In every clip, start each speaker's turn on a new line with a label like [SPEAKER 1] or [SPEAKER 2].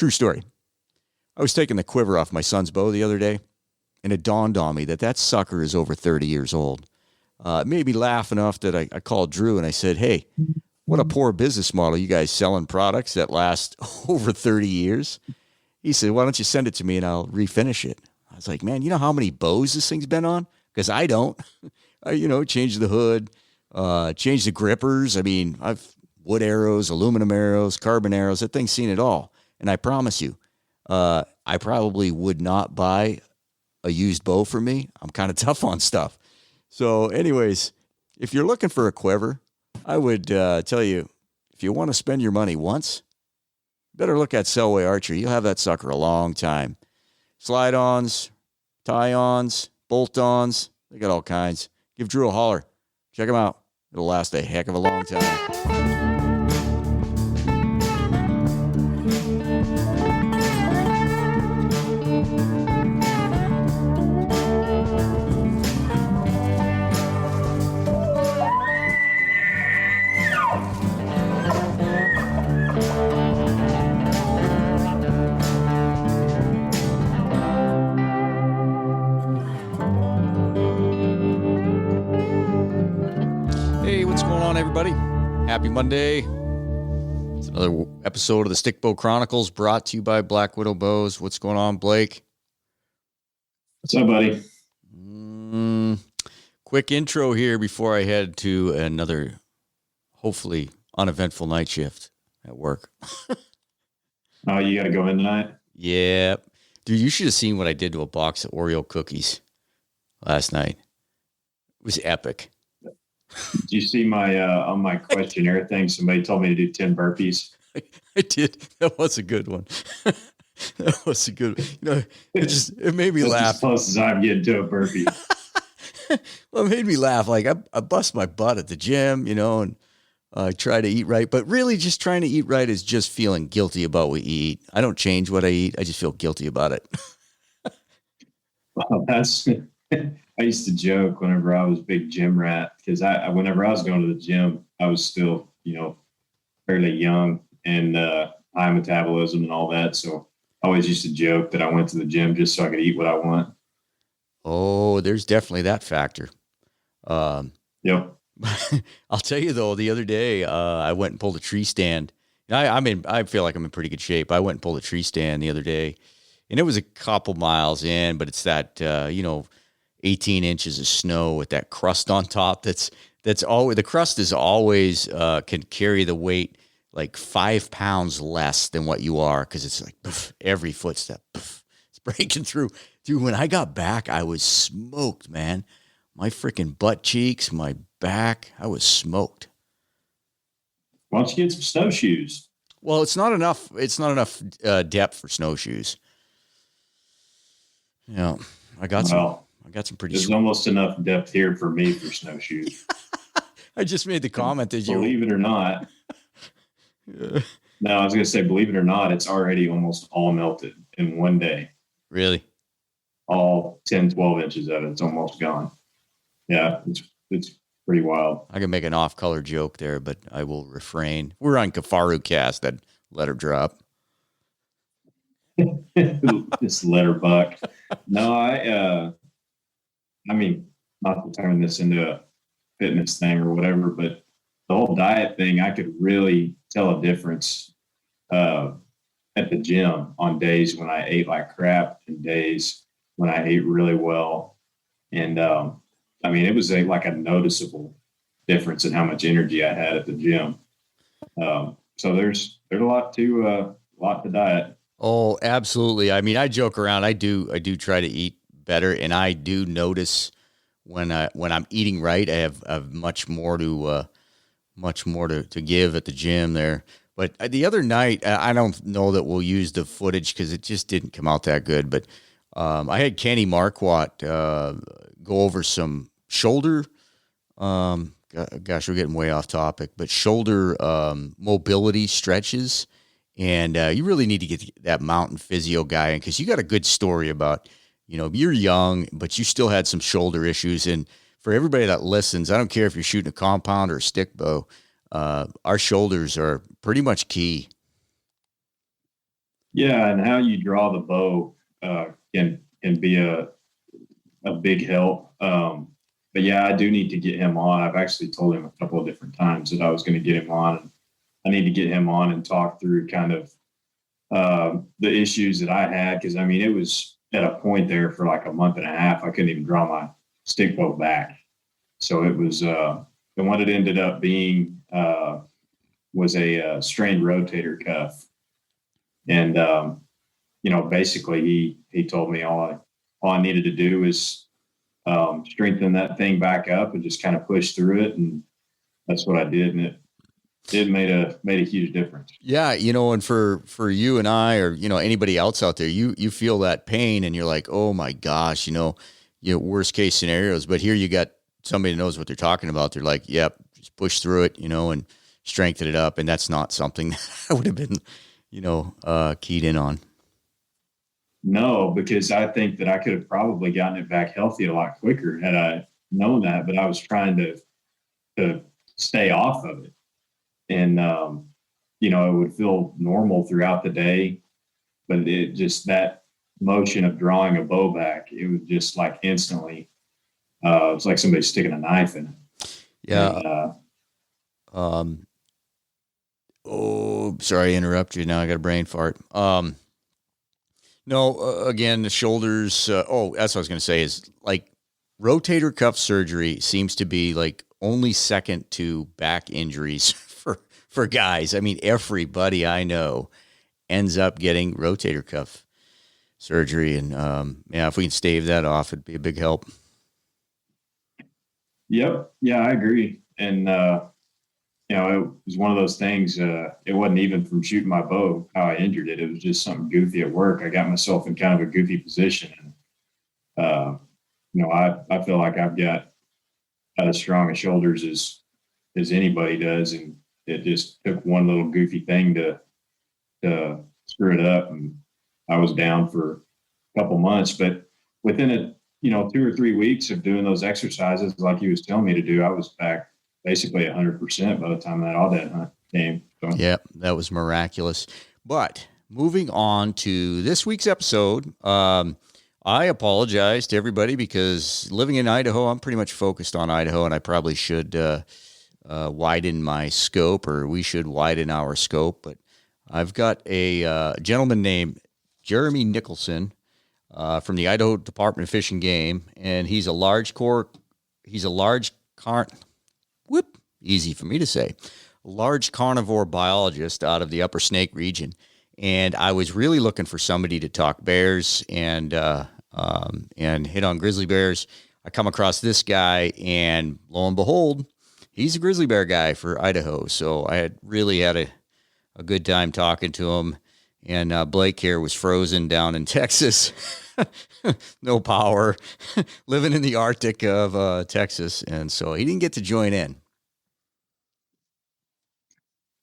[SPEAKER 1] True story. I was taking the quiver off my son's bow the other day, and it dawned on me that sucker is over 30 years old. It made me laugh enough that I called Drew and I said, hey, what a poor business model, you guys selling products that last over 30 years. He said, why don't you send it to me and I'll refinish it. I was like, man, you know how many bows this thing's been on? Because I don't. Change the hood, change the grippers. I mean, I've wood arrows, aluminum arrows, carbon arrows. That thing's seen it all. And I promise you, I probably would not buy a used bow for me. I'm kind of tough on stuff. So anyways, if you're looking for a quiver, I would tell you, if you want to spend your money once, better look at Selway Archery. You'll have that sucker a long time. Slide-ons, tie-ons, bolt-ons, they got all kinds. Give Drew a holler. Check them out. It'll last a heck of a long time. Everybody, happy Monday. It's another episode of the Stickbow Chronicles brought to you by Blackwidow Bows. What's going on, Blake?
[SPEAKER 2] What's up, buddy?
[SPEAKER 1] Quick intro here before I head to another, hopefully, uneventful night shift at work.
[SPEAKER 2] Oh, you got to go in tonight?
[SPEAKER 1] Yeah. Dude, you should have seen what I did to a box of Oreo cookies last night. It was epic.
[SPEAKER 2] Did you see my on my questionnaire thing? Somebody told me to do 10 burpees.
[SPEAKER 1] I did. That was a good one. That was a good one. It made me laugh.
[SPEAKER 2] As close as I'm getting to a burpee.
[SPEAKER 1] Well, it made me laugh. Like I bust my butt at the gym, and I try to eat right. But really, just trying to eat right is just feeling guilty about what you eat. I don't change what I eat. I just feel guilty about it.
[SPEAKER 2] Well, I used to joke whenever I was a big gym rat, because whenever I was going to the gym, I was still, fairly young and high metabolism and all that. So I always used to joke that I went to the gym just so I could eat what I want.
[SPEAKER 1] Oh, there's definitely that factor.
[SPEAKER 2] Yep.
[SPEAKER 1] I'll tell you though, the other day I went and pulled a tree stand. I feel like I'm in pretty good shape. I went and pulled a tree stand the other day, and it was a couple miles in, but it's that 18 inches of snow with that crust on top. That's always, the crust is always can carry the weight like 5 pounds less than what you are, because it's like poof, every footstep, poof, it's breaking through. Dude, when I got back, I was smoked, man. My freaking butt cheeks, my back, I was smoked.
[SPEAKER 2] Why don't you get some snowshoes?
[SPEAKER 1] Well, it's not enough. It's not enough depth for snowshoes. I got some pretty.
[SPEAKER 2] There's almost enough depth here for me for snowshoes.
[SPEAKER 1] I just made the comment that
[SPEAKER 2] believe it or not. No, I was going to say, believe it or not, it's already almost all melted in one day.
[SPEAKER 1] Really?
[SPEAKER 2] All 10, 12 inches of it's almost gone. Yeah, it's pretty wild.
[SPEAKER 1] I can make an off-color joke there, but I will refrain. We're on Kifaru cast, that letter drop.
[SPEAKER 2] This letter buck. No, I mean, not to turn this into a fitness thing or whatever, but the whole diet thing, I could really tell a difference at the gym on days when I ate like crap and days when I ate really well. And it was like a noticeable difference in how much energy I had at the gym. So there's a lot to diet.
[SPEAKER 1] Oh, absolutely. I mean, I joke around. I do try to eat better, and I do notice when I'm eating right, I have much more to give at the gym there. But the other night, I don't know that we'll use the footage because it just didn't come out that good. But I had Kenny Marquardt go over some shoulder. Gosh, we're getting way off topic, but shoulder mobility stretches. And you really need to get that mountain physio guy in, because you got a good story about, you're young, but you still had some shoulder issues. And for everybody that listens, I don't care if you're shooting a compound or a stick bow, our shoulders are pretty much key.
[SPEAKER 2] Yeah, and how you draw the bow can be a big help. But yeah, I do need to get him on. I've actually told him a couple of different times that I was going to get him on. I need to get him on and talk through kind of the issues that I had, because I mean it was at a point there for like a month and a half. I couldn't even draw my stick bow back. So it was and what it ended up being was a strained rotator cuff, and basically he told me all I needed to do is strengthen that thing back up and just kind of push through it, and that's what I did, and it made a huge difference.
[SPEAKER 1] Yeah, and for you and I, or anybody else out there, you feel that pain and you're like, oh my gosh, worst case scenarios. But here you got somebody that knows what they're talking about. They're like, yep, just push through it, and strengthen it up. And that's not something that I would have been, keyed in on.
[SPEAKER 2] No, because I think that I could have probably gotten it back healthy a lot quicker had I known that. But I was trying to stay off of it, and it would feel normal throughout the day, but it just, that motion of drawing a bow back, it was just like instantly. It's like somebody sticking a knife in it.
[SPEAKER 1] Yeah. And, oh, sorry, I interrupt you. Now I got a brain fart. No, again, the shoulders. That's what I was going to say is like rotator cuff surgery seems to be like only second to back injuries for guys. I mean, everybody I know ends up getting rotator cuff surgery. And if we can stave that off, it'd be a big help.
[SPEAKER 2] Yep. Yeah, I agree. And, it was one of those things. It wasn't even from shooting my bow how I injured it. It was just something goofy at work. I got myself in kind of a goofy position. And, I feel like I've got as strong as shoulders as anybody does. And it just took one little goofy thing to screw it up. And I was down for a couple months, but within 2 or 3 weeks of doing those exercises, like he was telling me to do, I was back basically 100% by the time that aoudad hunt came. So.
[SPEAKER 1] Yeah, that was miraculous. But moving on to this week's episode, I apologize to everybody because living in Idaho, I'm pretty much focused on Idaho, and I probably should widen my scope, or we should widen our scope. But I've got a gentleman named Jeremy Nicholson from the Idaho Department of Fish and Game, and he's a large carnivore biologist out of the Upper Snake region. And I was really looking for somebody to talk bears and hit on grizzly bears. I come across this guy, and lo and behold, he's a grizzly bear guy for Idaho. So I had a good time talking to him. And Blake here was frozen down in Texas, no power, living in the Arctic of Texas. And so he didn't get to join in.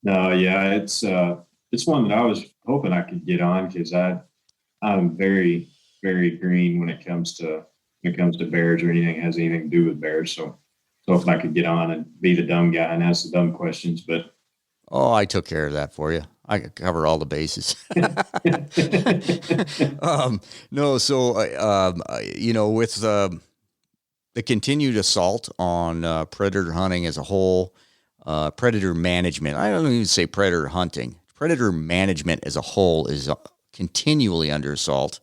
[SPEAKER 2] No, yeah, it's one that I was hoping I could get on, because I'm very, very green when it comes to bears or anything that has anything to do with bears. So if I could get on and be the dumb guy and ask the dumb questions, but
[SPEAKER 1] I took care of that for you. I could cover all the bases. With the continued assault on predator hunting as a whole, predator management, I don't even say predator hunting. Predator management as a whole is continually under assault.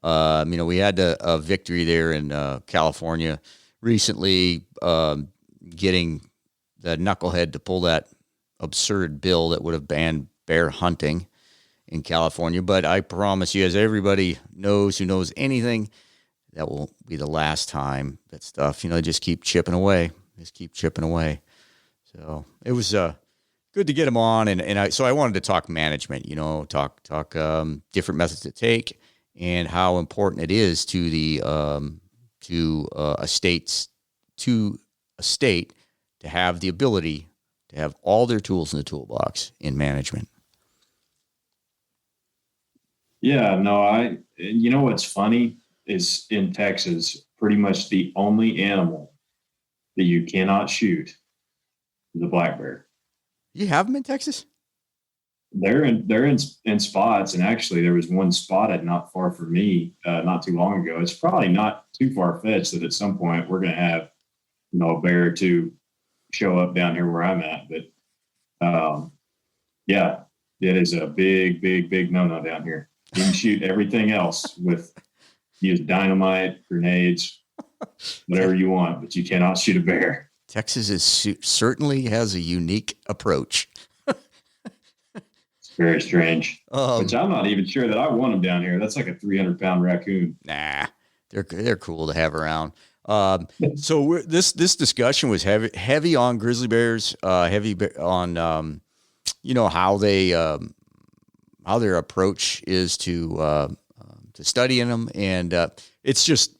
[SPEAKER 1] We had a victory there in California recently, getting the knucklehead to pull that absurd bill that would have banned bear hunting in California. But I promise you, as everybody knows who knows anything, that will be the last time that stuff, just keep chipping away. So it was good to get him on. And I wanted to talk management, talk different methods to take and how important it is to the a state to have the ability to have all their tools in the toolbox in management.
[SPEAKER 2] Yeah, no, what's funny is in Texas, pretty much the only animal that you cannot shoot is a black bear.
[SPEAKER 1] You have them in Texas?
[SPEAKER 2] they're in spots, and actually there was one spotted not far from me not too long ago. It's probably not too far fetched that at some point we're going to have a bear or two show up down here where I'm at. But yeah, it is a big, big, big no down here. You can shoot everything else use dynamite, grenades, whatever you want, but you cannot shoot a bear.
[SPEAKER 1] Texas certainly has a unique approach.
[SPEAKER 2] It's very strange, which I'm not even sure that I want them down here. That's like a 300-pound raccoon.
[SPEAKER 1] Nah, they're cool to have around. So this discussion was heavy on grizzly bears, heavy on how their approach is to studying them, and it's just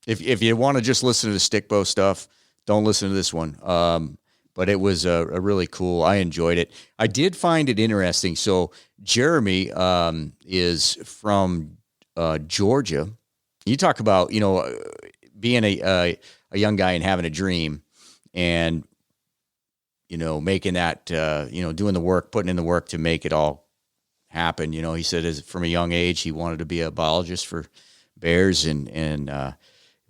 [SPEAKER 1] if you want to just listen to the stick bow stuff, don't listen to this one. But it was a really cool. I enjoyed it. I did find it interesting. So Jeremy is from Georgia. You talk about being a young guy and having a dream, and making that doing the work, putting in the work to make it all happen. He said from a young age he wanted to be a biologist for bears, and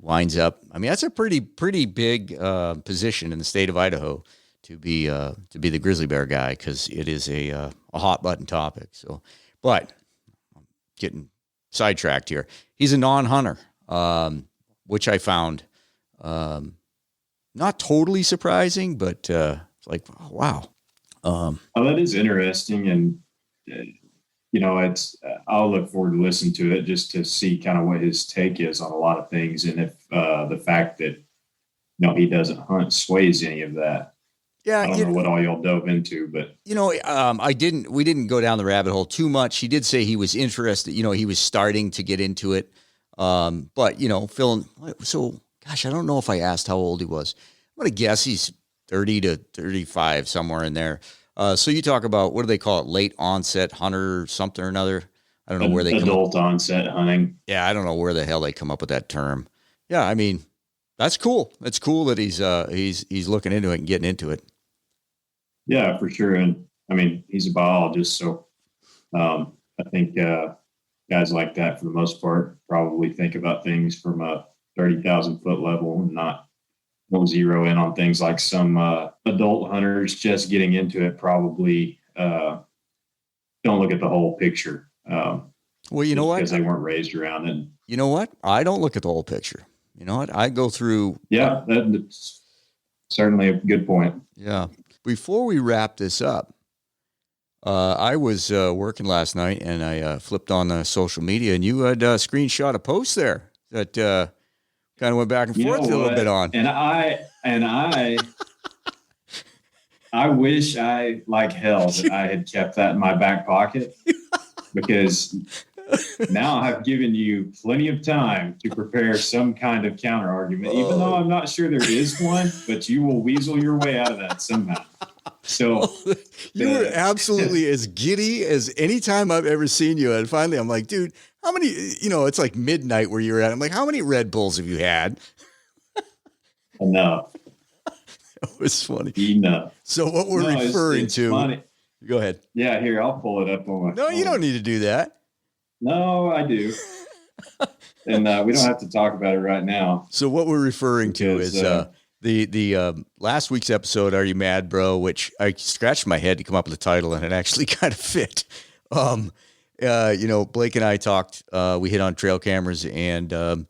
[SPEAKER 1] winds up. I mean, that's a pretty big position in the state of Idaho to be the grizzly bear guy, because it is a hot button topic. So, but I'm getting sidetracked here. He's a non-hunter, which I found not totally surprising, but it's like, oh, wow.
[SPEAKER 2] That is interesting, and I'll look forward to listening to it just to see kind of what his take is on a lot of things, and if the fact that he doesn't hunt sways any of that.
[SPEAKER 1] Yeah,
[SPEAKER 2] I don't know what all y'all dove into, but
[SPEAKER 1] we didn't go down the rabbit hole too much. He did say he was interested. He was starting to get into it, but Phil. So, gosh, I don't know if I asked how old he was. I'm gonna guess he's 30 to 35, somewhere in there. So you talk about, what do they call it? Late onset hunter, something or another. I don't know where they
[SPEAKER 2] adult onset hunting.
[SPEAKER 1] Yeah, I don't know where the hell they come up with that term. Yeah, I mean, that's cool. It's cool that he's looking into it and getting into it.
[SPEAKER 2] Yeah, for sure. And I mean, he's a biologist, so I think guys like that, for the most part, probably think about things from a 30,000 foot level, and don't zero in on things like some adult hunters just getting into it. Probably don't look at the whole picture.
[SPEAKER 1] Well, you know what?
[SPEAKER 2] Because they weren't raised around it.
[SPEAKER 1] You know what? I don't look at the whole picture. You know what? I go through.
[SPEAKER 2] Yeah, that's certainly a good point.
[SPEAKER 1] Yeah. Before we wrap this up, I was working last night, and I flipped on social media, and you had screenshot a post there that kind of went back and forth a little bit on.
[SPEAKER 2] And I wish I, like hell, that I had kept that in my back pocket, because now I've given you plenty of time to prepare some kind of counter argument, even though I'm not sure there is one, but you will weasel your way out of that somehow. So
[SPEAKER 1] you were absolutely as giddy as any time I've ever seen you. And finally, I'm like, dude, how many, it's like midnight where you're at. I'm like, how many Red Bulls have you had?
[SPEAKER 2] Enough.
[SPEAKER 1] That was funny.
[SPEAKER 2] Enough.
[SPEAKER 1] So what we're referring
[SPEAKER 2] it's
[SPEAKER 1] to,
[SPEAKER 2] funny.
[SPEAKER 1] Go ahead.
[SPEAKER 2] Yeah, here, I'll pull it up on my phone.
[SPEAKER 1] You don't need to do that.
[SPEAKER 2] No, I do. And we don't have to talk about it right now.
[SPEAKER 1] So what we're referring to is the last week's episode, Are You Mad, Bro? Which I scratched my head to come up with the title, and it actually kind of fit. Blake and I talked, we hit on trail cameras and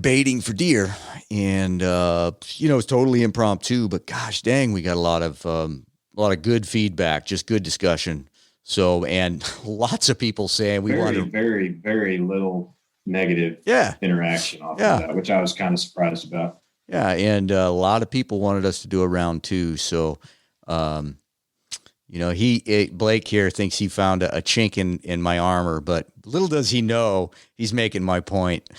[SPEAKER 1] baiting for deer, and it's totally impromptu, but gosh dang, we got a lot of good feedback, just good discussion. So, and lots of people saying we want to
[SPEAKER 2] very, very little negative interaction off of that, which I was kind of surprised about.
[SPEAKER 1] Yeah. And a lot of people wanted us to do a round 2. So, Blake here thinks he found a chink in my armor, but little does he know he's making my point.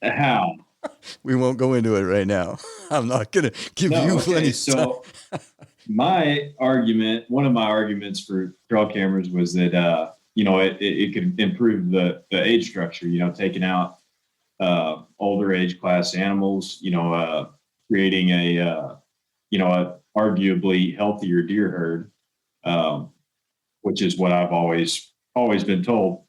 [SPEAKER 2] How?
[SPEAKER 1] We won't go into it right now. I'm not going to give you plenty.
[SPEAKER 2] So my argument, one of my arguments for trail cameras was that, it could improve the age structure, taking out older age class animals, creating a arguably healthier deer herd, which is what I've always been told.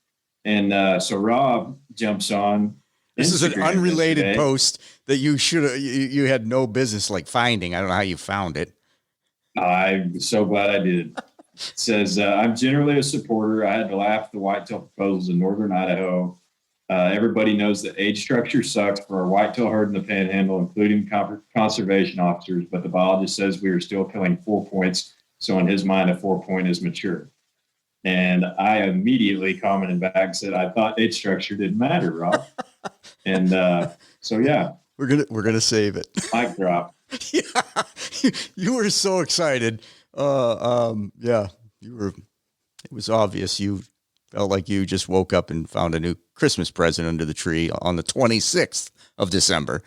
[SPEAKER 2] And so Rob jumps on.
[SPEAKER 1] This is an
[SPEAKER 2] Instagram
[SPEAKER 1] unrelated
[SPEAKER 2] yesterday.
[SPEAKER 1] post that you you had no business like finding. I don't know how you found it.
[SPEAKER 2] I'm so glad I did. It says, I'm generally a supporter. I had to laugh at the whitetail proposals in northern Idaho. Everybody knows that age structure sucks for our whitetail herd in the panhandle, including conservation officers, but the biologist says we are still killing 4 points. So in his mind, a 4-point is mature. And I immediately commented back and said, I thought age structure didn't matter, Rob. And so, yeah.
[SPEAKER 1] We're gonna save it.
[SPEAKER 2] Mic drop.
[SPEAKER 1] Yeah, you were so excited. Yeah, you were. It was obvious. You felt like you just woke up and found a new Christmas present under the tree on the 26th of December.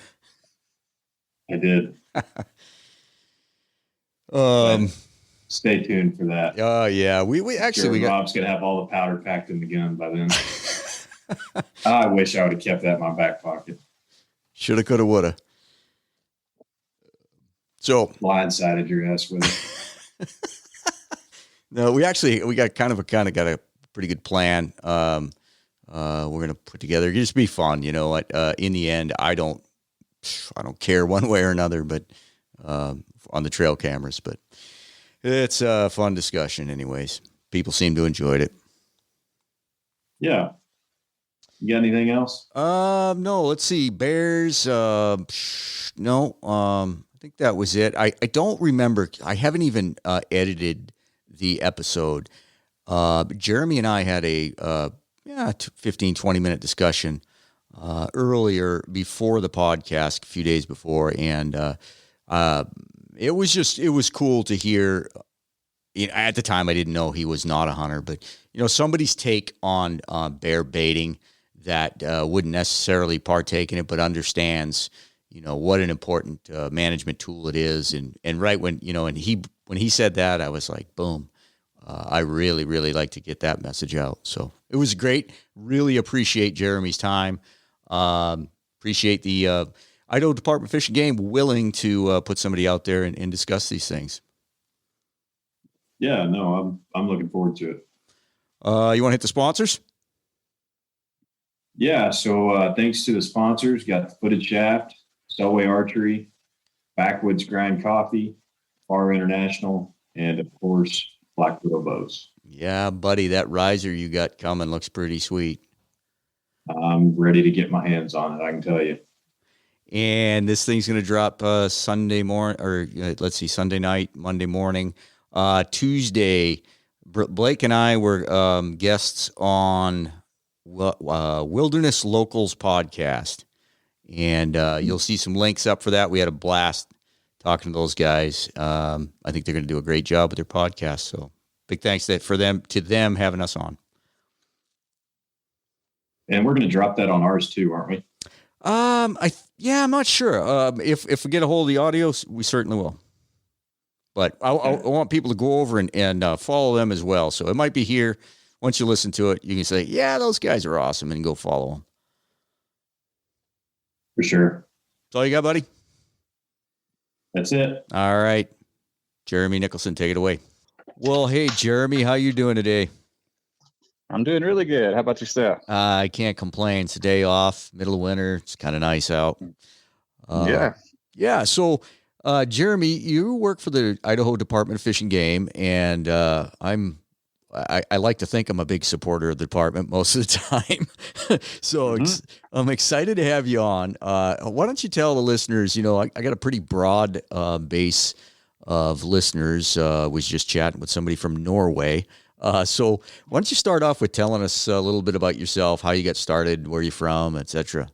[SPEAKER 2] I did. Stay tuned for that.
[SPEAKER 1] Yeah, we actually
[SPEAKER 2] Rob's gonna have all the powder packed in the gun by then. I wish I would have kept that in my back pocket.
[SPEAKER 1] Shoulda, coulda, woulda. So
[SPEAKER 2] blindsided your ass with it.
[SPEAKER 1] No, we got kind of got a pretty good plan. We're gonna put together. It'll just be fun, in the end, I don't care one way or another, but on the trail cameras, but it's a fun discussion anyways. People seem to enjoy it.
[SPEAKER 2] Yeah. You got anything else?
[SPEAKER 1] No, let's see. Bears. No, I think that was it. I don't remember. I haven't even edited the episode. Jeremy and I had a 15, 20-minute discussion earlier before the podcast, a few days before, and it was cool to hear. At the time, I didn't know he was not a hunter, but somebody's take on bear baiting that wouldn't necessarily partake in it, but understands what an important management tool it is. And right when when he said that, I was like, boom. I really, really like to get that message out. So it was great. Really appreciate Jeremy's time. Appreciate the Idaho Department of Fish and Game willing to put somebody out there and discuss these things.
[SPEAKER 2] Yeah, no, I'm looking forward to it.
[SPEAKER 1] You want to hit the sponsors?
[SPEAKER 2] Yeah, so thanks to the sponsors, got the Footed Shaft, Selway Archery, Backwoods Grind Coffee, Kifaru International, and of course, Blackwidow Bows.
[SPEAKER 1] Yeah, buddy, that riser you got coming looks pretty sweet.
[SPEAKER 2] I'm ready to get my hands on it, I can tell you.
[SPEAKER 1] And this thing's going to drop Sunday morning, or Sunday night, Monday morning. Tuesday, Blake and I were guests on Wilderness Locals podcast. And you'll see some links up for that. We had a blast talking to those guys. I think they're going to do a great job with their podcast. So big thanks to them having us on.
[SPEAKER 2] And we're going to drop that on ours too, aren't we?
[SPEAKER 1] I'm not sure. If we get a hold of the audio, we certainly will. But I want people to go over and follow them as well. So it might be here. Once you listen to it, you can say, yeah, those guys are awesome, and go follow them.
[SPEAKER 2] For sure.
[SPEAKER 1] That's all you got, buddy?
[SPEAKER 2] That's it.
[SPEAKER 1] All right. Jeremy Nicholson, take it away. Well, hey, Jeremy, how you doing today?
[SPEAKER 3] I'm doing really good. How about yourself?
[SPEAKER 1] I can't complain. It's a day off, middle of winter. It's kind of nice out. Yeah. So, Jeremy, you work for the Idaho Department of Fish and Game, and I like to think I'm a big supporter of the department most of the time. So I'm excited to have you on. Why don't you tell the listeners, I got a pretty broad base of listeners. Was just chatting with somebody from Norway. So why don't you start off with telling us a little bit about yourself, how you got started, where you're from, etc.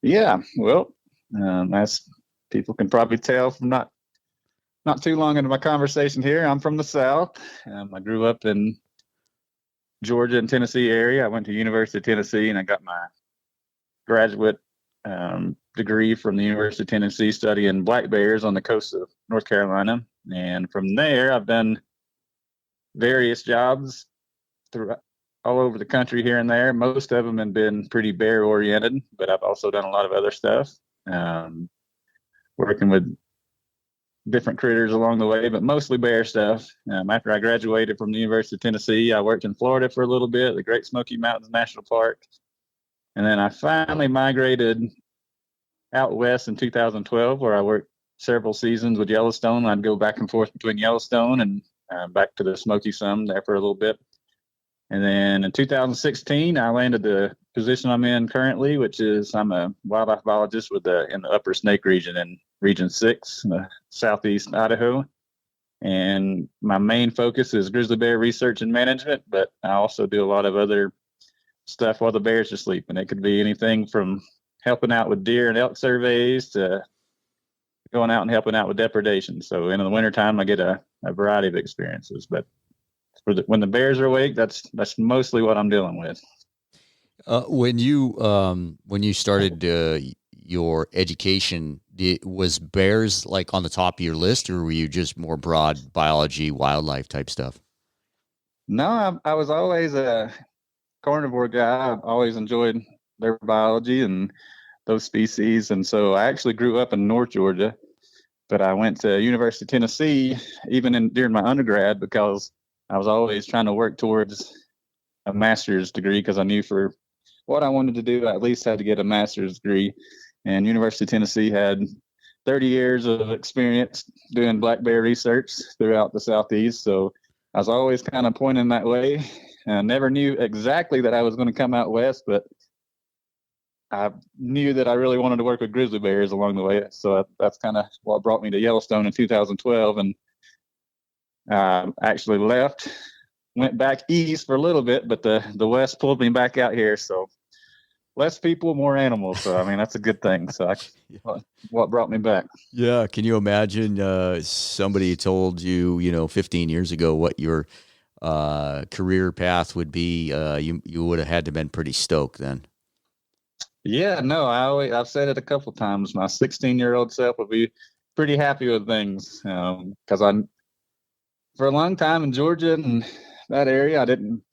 [SPEAKER 3] Yeah, well, as people can probably tell from not too long into my conversation here, I'm from the South. I grew up in Georgia and Tennessee area. I went to University of Tennessee, and I got my graduate degree from the University of Tennessee studying black bears on the coast of North Carolina. And from there, I've done various jobs all over the country here and there. Most of them have been pretty bear oriented, but I've also done a lot of other stuff, working with different critters along the way, but mostly bear stuff. After I graduated from the University of Tennessee, I worked in Florida for a little bit, the Great Smoky Mountains National Park. And then I finally migrated out west in 2012, where I worked several seasons with Yellowstone. I'd go back and forth between Yellowstone and back to the Smoky some there for a little bit. And then in 2016, I landed the position I'm in currently, which is I'm a wildlife biologist in the Upper Snake region in Region 6, southeast Idaho. And my main focus is grizzly bear research and management, but I also do a lot of other stuff while the bears are sleeping. It could be anything from helping out with deer and elk surveys to going out and helping out with depredation. So in the wintertime, I get a variety of experiences, but when the bears are awake, that's mostly what I'm dealing with.
[SPEAKER 1] When you started your education, was bears like on the top of your list, or were you just more broad biology, wildlife type stuff?
[SPEAKER 3] No, I was always a carnivore guy. I've always enjoyed their biology and those species, and so I actually grew up in North Georgia, but I went to University of Tennessee during my undergrad because I was always trying to work towards a master's degree, because I knew for what I wanted to do, I at least had to get a master's degree. And University of Tennessee had 30 years of experience doing black bear research throughout the Southeast. So I was always kind of pointing that way. I never knew exactly that I was going to come out west, but I knew that I really wanted to work with grizzly bears along the way. So that's kind of what brought me to Yellowstone in 2012. And actually left, went back east for a little bit, but the west pulled me back out here. So less people, more animals. So I mean, that's a good thing. So what brought me back?
[SPEAKER 1] Yeah. Can you imagine somebody told you, 15 years ago what your career path would be? You would have had to been pretty stoked then.
[SPEAKER 3] Yeah, no, I've said it a couple of times. My 16-year-old self would be pretty happy with things, because for a long time in Georgia and that area, I didn't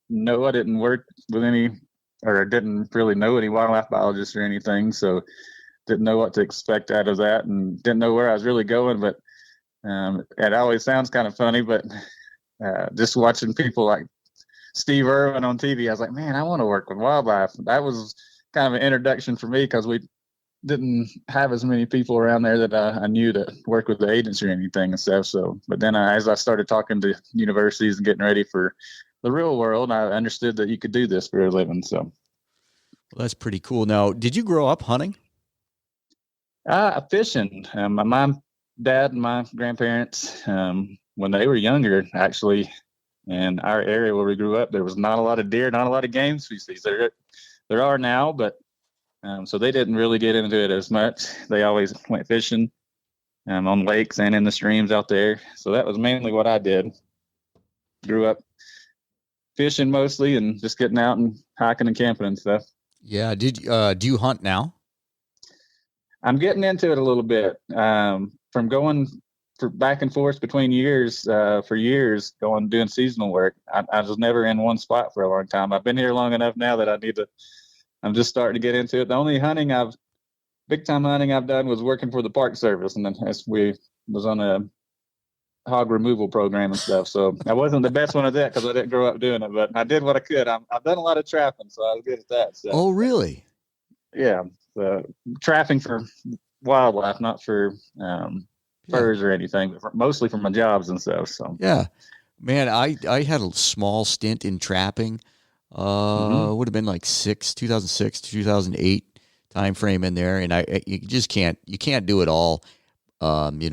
[SPEAKER 3] work with I didn't really know any wildlife biologists or anything. So didn't know what to expect out of that and didn't know where I was really going. But it always sounds kind of funny, but just watching people like Steve Irwin on TV, I was like, man, I want to work with wildlife. That was kind of an introduction for me, because we didn't have as many people around there that I knew to work with the agency or anything and stuff. So, but then as I started talking to universities and getting ready for the real world, I understood that you could do this for a living. So,
[SPEAKER 1] well, that's pretty cool. Now, did you grow up hunting?
[SPEAKER 3] Fishing. My mom, dad, and my grandparents, when they were younger, actually, in our area where we grew up, there was not a lot of deer, not a lot of game species. There are now, but so they didn't really get into it as much. They always went fishing on lakes and in the streams out there. So that was mainly what I did. Grew up fishing mostly and just getting out and hiking and camping and stuff.
[SPEAKER 1] Yeah. Do you hunt now?
[SPEAKER 3] I'm getting into it a little bit. From going back and forth between years, doing seasonal work. I was never in one spot for a long time. I've been here long enough now that I'm just starting to get into it. The only big time hunting I've done was working for the Park Service, and then we was on a hog removal program and stuff. So I wasn't the best one at that because I didn't grow up doing it, but I did what I could. I've done a lot of trapping, so I was good at that. So.
[SPEAKER 1] Oh, really?
[SPEAKER 3] Yeah, trapping for wildlife, not for furs or anything, but mostly for my jobs and stuff. So
[SPEAKER 1] yeah, man, I had a small stint in trapping. Would have been like 2006 to 2008 time frame in there, and you just can't do it all, hobby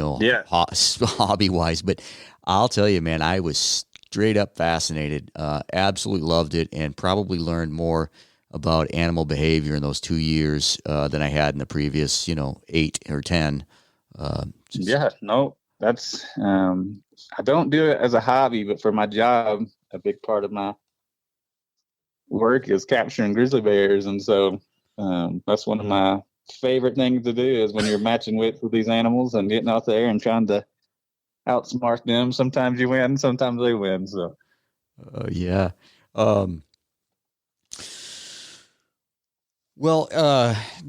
[SPEAKER 1] wise. But I'll tell you, man, I was straight up fascinated, absolutely loved it, and probably learned more about animal behavior in those 2 years than I had in the previous 8 or 10.
[SPEAKER 3] That's I don't do it as a hobby, but for my job, a big part of my work is capturing grizzly bears, and so that's one of my favorite things to do is when you're matching wits with these animals and getting out there and trying to outsmart them. Sometimes you win, sometimes they win. So
[SPEAKER 1] yeah.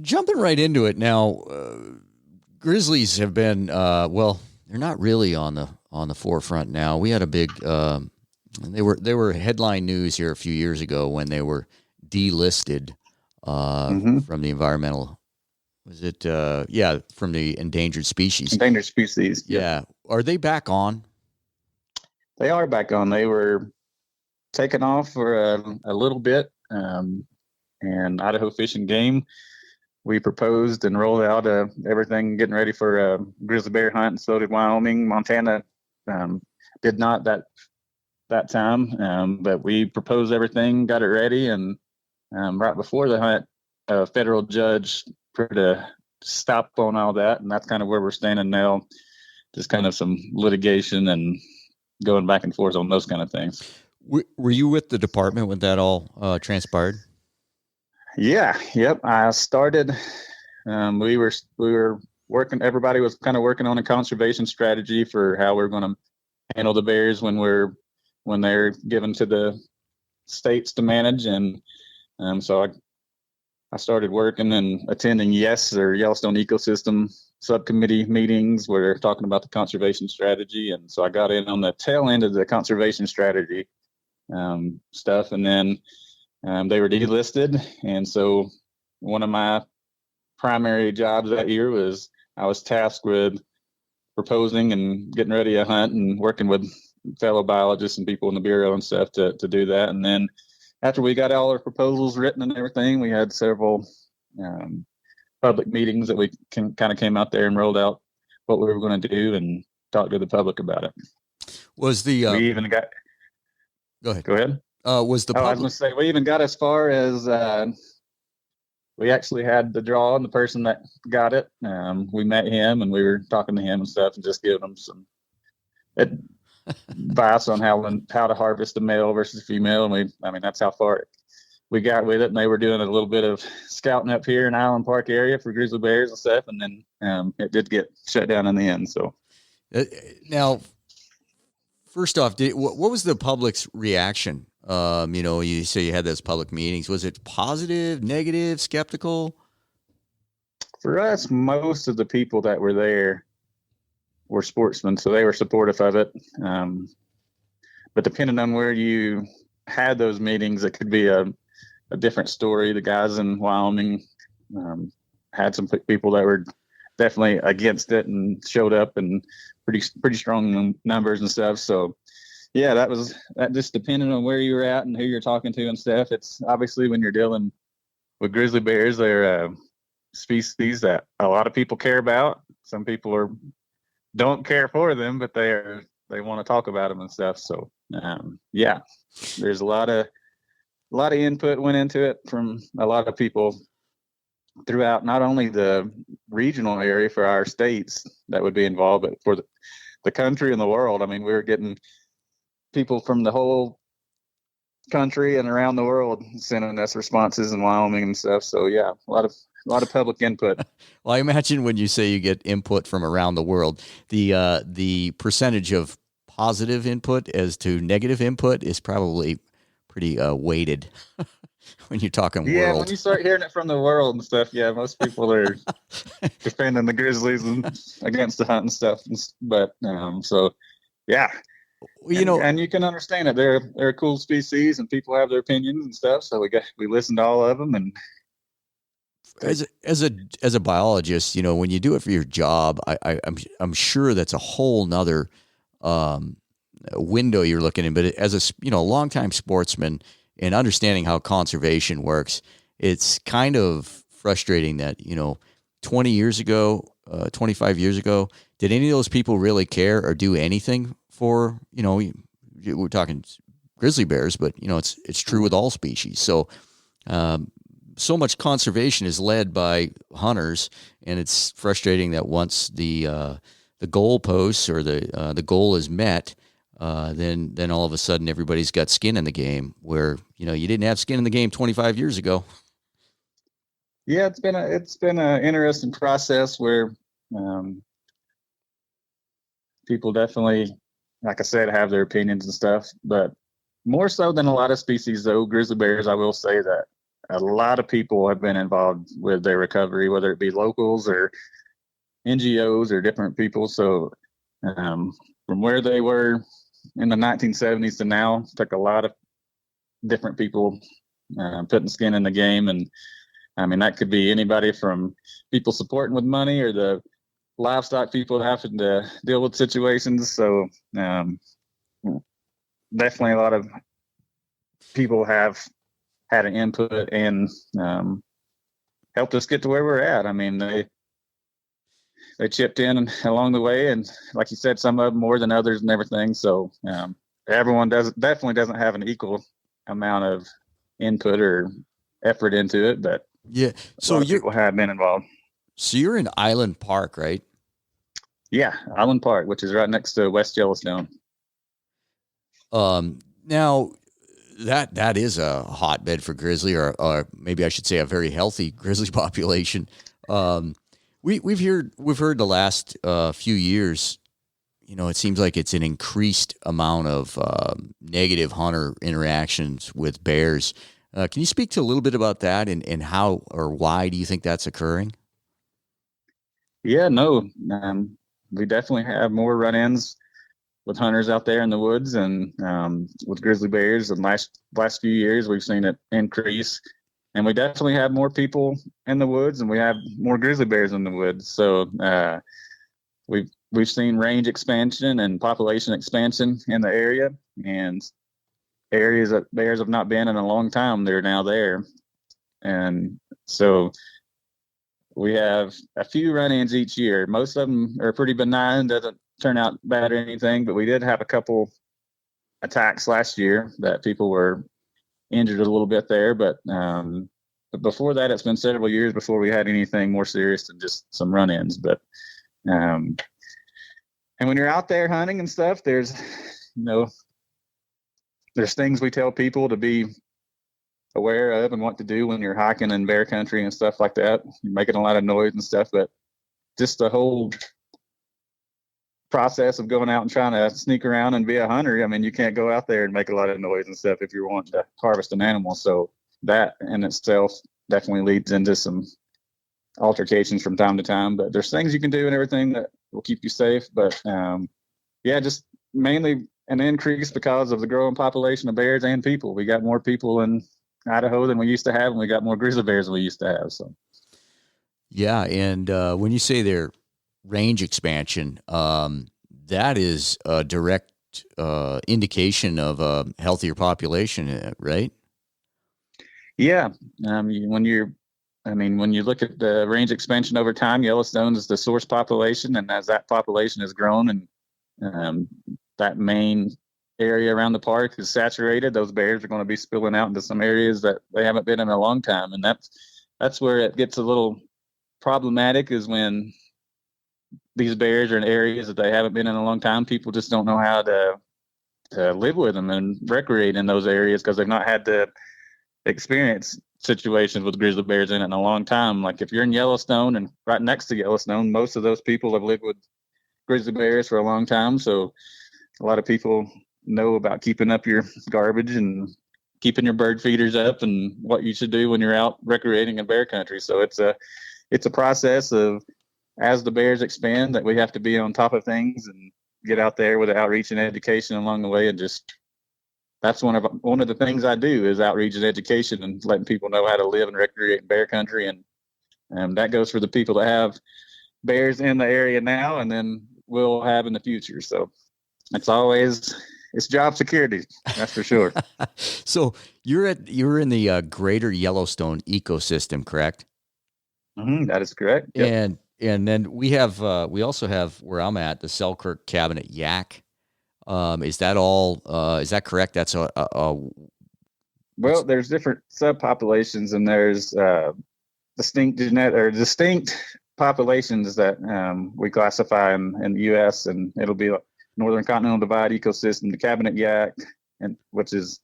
[SPEAKER 1] Jumping right into it now, grizzlies have been they're not really on the forefront now. We had a big they were headline news here a few years ago when they were delisted from the environmental. Was it from the endangered species?
[SPEAKER 3] Endangered species.
[SPEAKER 1] Yeah. Are they back on?
[SPEAKER 3] They are back on. They were taken off for a little bit. And Idaho Fish and Game, we proposed and rolled out everything, getting ready for a grizzly bear hunt, and so did Wyoming. Montana did not that time, but we proposed everything, got it ready, and right before the hunt, a federal judge put a stop on all that, and that's kind of where we're standing now. Just kind of some litigation and going back and forth on those kind of things.
[SPEAKER 1] Were you with the department when that all transpired?
[SPEAKER 3] Yeah. Yep. I started. We were working. Everybody was kind of working on a conservation strategy for how we're going to handle the bears when they're given to the states to manage. And so I started working and attending Yellowstone Ecosystem subcommittee meetings where they're talking about the conservation strategy. And so I got in on the tail end of the conservation strategy stuff, and then they were delisted. And so one of my primary jobs that year was I was tasked with proposing and getting ready a hunt and working with fellow biologists and people in the Bureau and stuff to do that. And then after we got all our proposals written and everything, we had several public meetings that we kind of came out there and rolled out what we were going to do and talked to the public about it.
[SPEAKER 1] Was the
[SPEAKER 3] we even got
[SPEAKER 1] go ahead.
[SPEAKER 3] Go ahead.
[SPEAKER 1] Was the
[SPEAKER 3] I
[SPEAKER 1] public...
[SPEAKER 3] was going to say, we even got as far as we actually had the draw on the person that got it. We met him and we were talking to him and stuff and just giving him some advice on how to harvest a male versus female. And that's how far we got with it. And they were doing a little bit of scouting up here in Island Park area for grizzly bears and stuff. And then it did get shut down in the end. So
[SPEAKER 1] now, first off, what was the public's reaction? You say you had those public meetings. Was it positive, negative, skeptical?
[SPEAKER 3] For us, most of the people that were there were sportsmen, so they were supportive of it. But depending on where you had those meetings, it could be a different story. The guys in Wyoming had some people that were definitely against it and showed up and pretty strong numbers and stuff. So yeah, that just depending on where you're at and who you're talking to and stuff. It's obviously when you're dealing with grizzly bears, they're a species that a lot of people care about. Some people don't care for them, but they want to talk about them and stuff. So yeah, there's a lot of input went into it from a lot of people throughout not only the regional area for our states that would be involved, but for the country and the world. I mean, we were getting people from the whole country and around the world sending us responses in Wyoming and stuff. So yeah, a lot of public input.
[SPEAKER 1] Well, I imagine when you say you get input from around the world, the percentage of positive input as to negative input is probably pretty weighted when you're talking
[SPEAKER 3] yeah,
[SPEAKER 1] world.
[SPEAKER 3] When you start hearing it from the world and stuff, yeah, most people are defending the grizzlies and against the hunt and stuff. But so yeah.
[SPEAKER 1] Well,
[SPEAKER 3] and you can understand it. They're a cool species, and people have their opinions and stuff. So we listened to all of them. And
[SPEAKER 1] as a biologist, when you do it for your job, I'm sure that's a whole nother window you're looking in. But as a longtime sportsman and understanding how conservation works, it's kind of frustrating that 20 years ago, 25 years ago, did any of those people really care or do anything for, we're talking grizzly bears, but it's true with all species. So, so much conservation is led by hunters, and it's frustrating that once the goalposts or the goal is met, then all of a sudden everybody's got skin in the game where, you didn't have skin in the game 25 years ago.
[SPEAKER 3] Yeah, it's been an interesting process where people definitely, like I said, have their opinions and stuff, but more so than a lot of species, though, grizzly bears, I will say that a lot of people have been involved with their recovery, whether it be locals or NGOs or different people. So From where they were in the 1970s to now, took a lot of different people putting skin in the game. And I mean, that could be anybody from people supporting with money or the livestock people having to deal with situations. So definitely a lot of people have had an input and helped us get to where we're at. I mean, they chipped in along the way, and like you said, some of them more than others and everything. So everyone definitely doesn't have an equal amount of input or effort into it, but
[SPEAKER 1] yeah. So
[SPEAKER 3] people have been involved.
[SPEAKER 1] So you're in Island Park, right?
[SPEAKER 3] Yeah, Island Park, which is right next to West Yellowstone.
[SPEAKER 1] Now that is a hotbed for grizzly, or maybe I should say a very healthy grizzly population. We've heard the last few years, you know, it seems like it's an increased amount of negative hunter interactions with bears. Can you speak to a little bit about that and how or why do you think that's occurring?
[SPEAKER 3] Yeah, no, we definitely have more run-ins with hunters out there in the woods and with grizzly bears. In the last few years, we've seen it increase, and we definitely have more people in the woods, and we have more grizzly bears in the woods. So we've seen range expansion and population expansion in the area, and areas that bears have not been in a long time, they're now there. And so we have a few run-ins each year. Most of them are pretty benign, doesn't turn out bad or anything, but we did have a couple attacks last year that people were injured a little bit there. But before that, it's been several years before we had anything more serious than just some run-ins. But and when you're out there hunting and stuff, there's things we tell people to be aware of and what to do when you're hiking in bear country and stuff like that. You're making a lot of noise and stuff, but just the whole process of going out and trying to sneak around and be a hunter, I mean, you can't go out there and make a lot of noise and stuff if you're wanting to harvest an animal. So that in itself definitely leads into some altercations from time to time, but there's things you can do and everything that will keep you safe. But yeah, just mainly an increase because of the growing population of bears and people. We got more people in Idaho than we used to have, and we got more grizzly bears than we used to have. So
[SPEAKER 1] yeah, and when you say their range expansion, that is a direct indication of a healthier population, right?
[SPEAKER 3] Yeah, when you look at the range expansion over time, Yellowstone is the source population, and as that population has grown and that main area around the park is saturated, those bears are going to be spilling out into some areas that they haven't been in a long time, and that's where it gets a little problematic, is when these bears are in areas that they haven't been in a long time. People just don't know how to live with them and recreate in those areas because they've not had to experience situations with grizzly bears in it in a long time. Like if you're in Yellowstone and right next to Yellowstone, most of those people have lived with grizzly bears for a long time. So a lot of people know about keeping up your garbage and keeping your bird feeders up and what you should do when you're out recreating in bear country. So it's a process of, as the bears expand, that we have to be on top of things and get out there with outreach and education along the way. And just, that's one of the things I do is outreach and education and letting people know how to live and recreate in bear country. And that goes for the people that have bears in the area now and then will have in the future. So it's job security, that's for sure.
[SPEAKER 1] So you're in the Greater Yellowstone Ecosystem, correct?
[SPEAKER 3] Mm-hmm, that is correct. Yep.
[SPEAKER 1] And then we also have where I'm at, the Selkirk Cabinet Yak. Is that all? Is that correct? That's
[SPEAKER 3] well, there's different subpopulations, and there's distinct populations that we classify in the U.S. and it'll be Northern Continental Divide ecosystem, the Cabinet Yak, and which is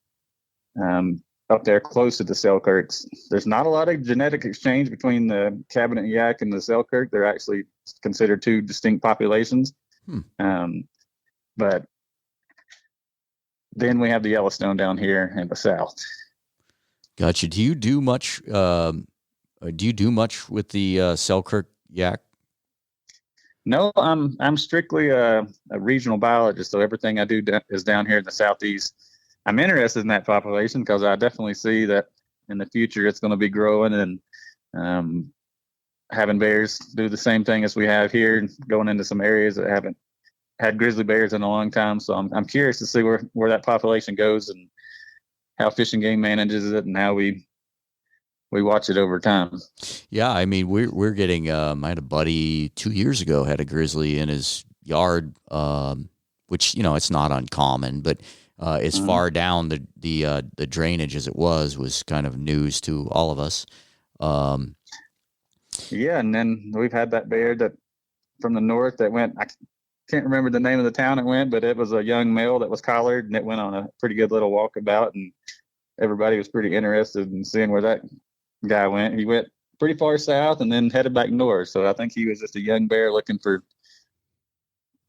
[SPEAKER 3] up there close to the Selkirks. There's not a lot of genetic exchange between the Cabinet Yak and the Selkirk. They're actually considered two distinct populations. But then we have the Yellowstone down here in the south.
[SPEAKER 1] Gotcha. Do you do much? Do you do much with the Selkirk Yak?
[SPEAKER 3] No, I'm strictly a regional biologist, so everything I do is down here in the southeast. I'm interested in that population because I definitely see that in the future it's going to be growing, and um, having bears do the same thing as we have here, going into some areas that haven't had grizzly bears in a long time. So I'm curious to see where that population goes and how Fish and Game manages it and how we watch it over time.
[SPEAKER 1] Yeah, I mean, we're getting. I had a buddy 2 years ago had a grizzly in his yard, which it's not uncommon, but as far down the drainage as it was kind of news to all of us.
[SPEAKER 3] Yeah, and then we've had that bear that from the north that went. I can't remember the name of the town it went, but it was a young male that was collared, and it went on a pretty good little walkabout, and everybody was pretty interested in seeing where that guy went. He went pretty far south and then headed back north. So I think he was just a young bear looking for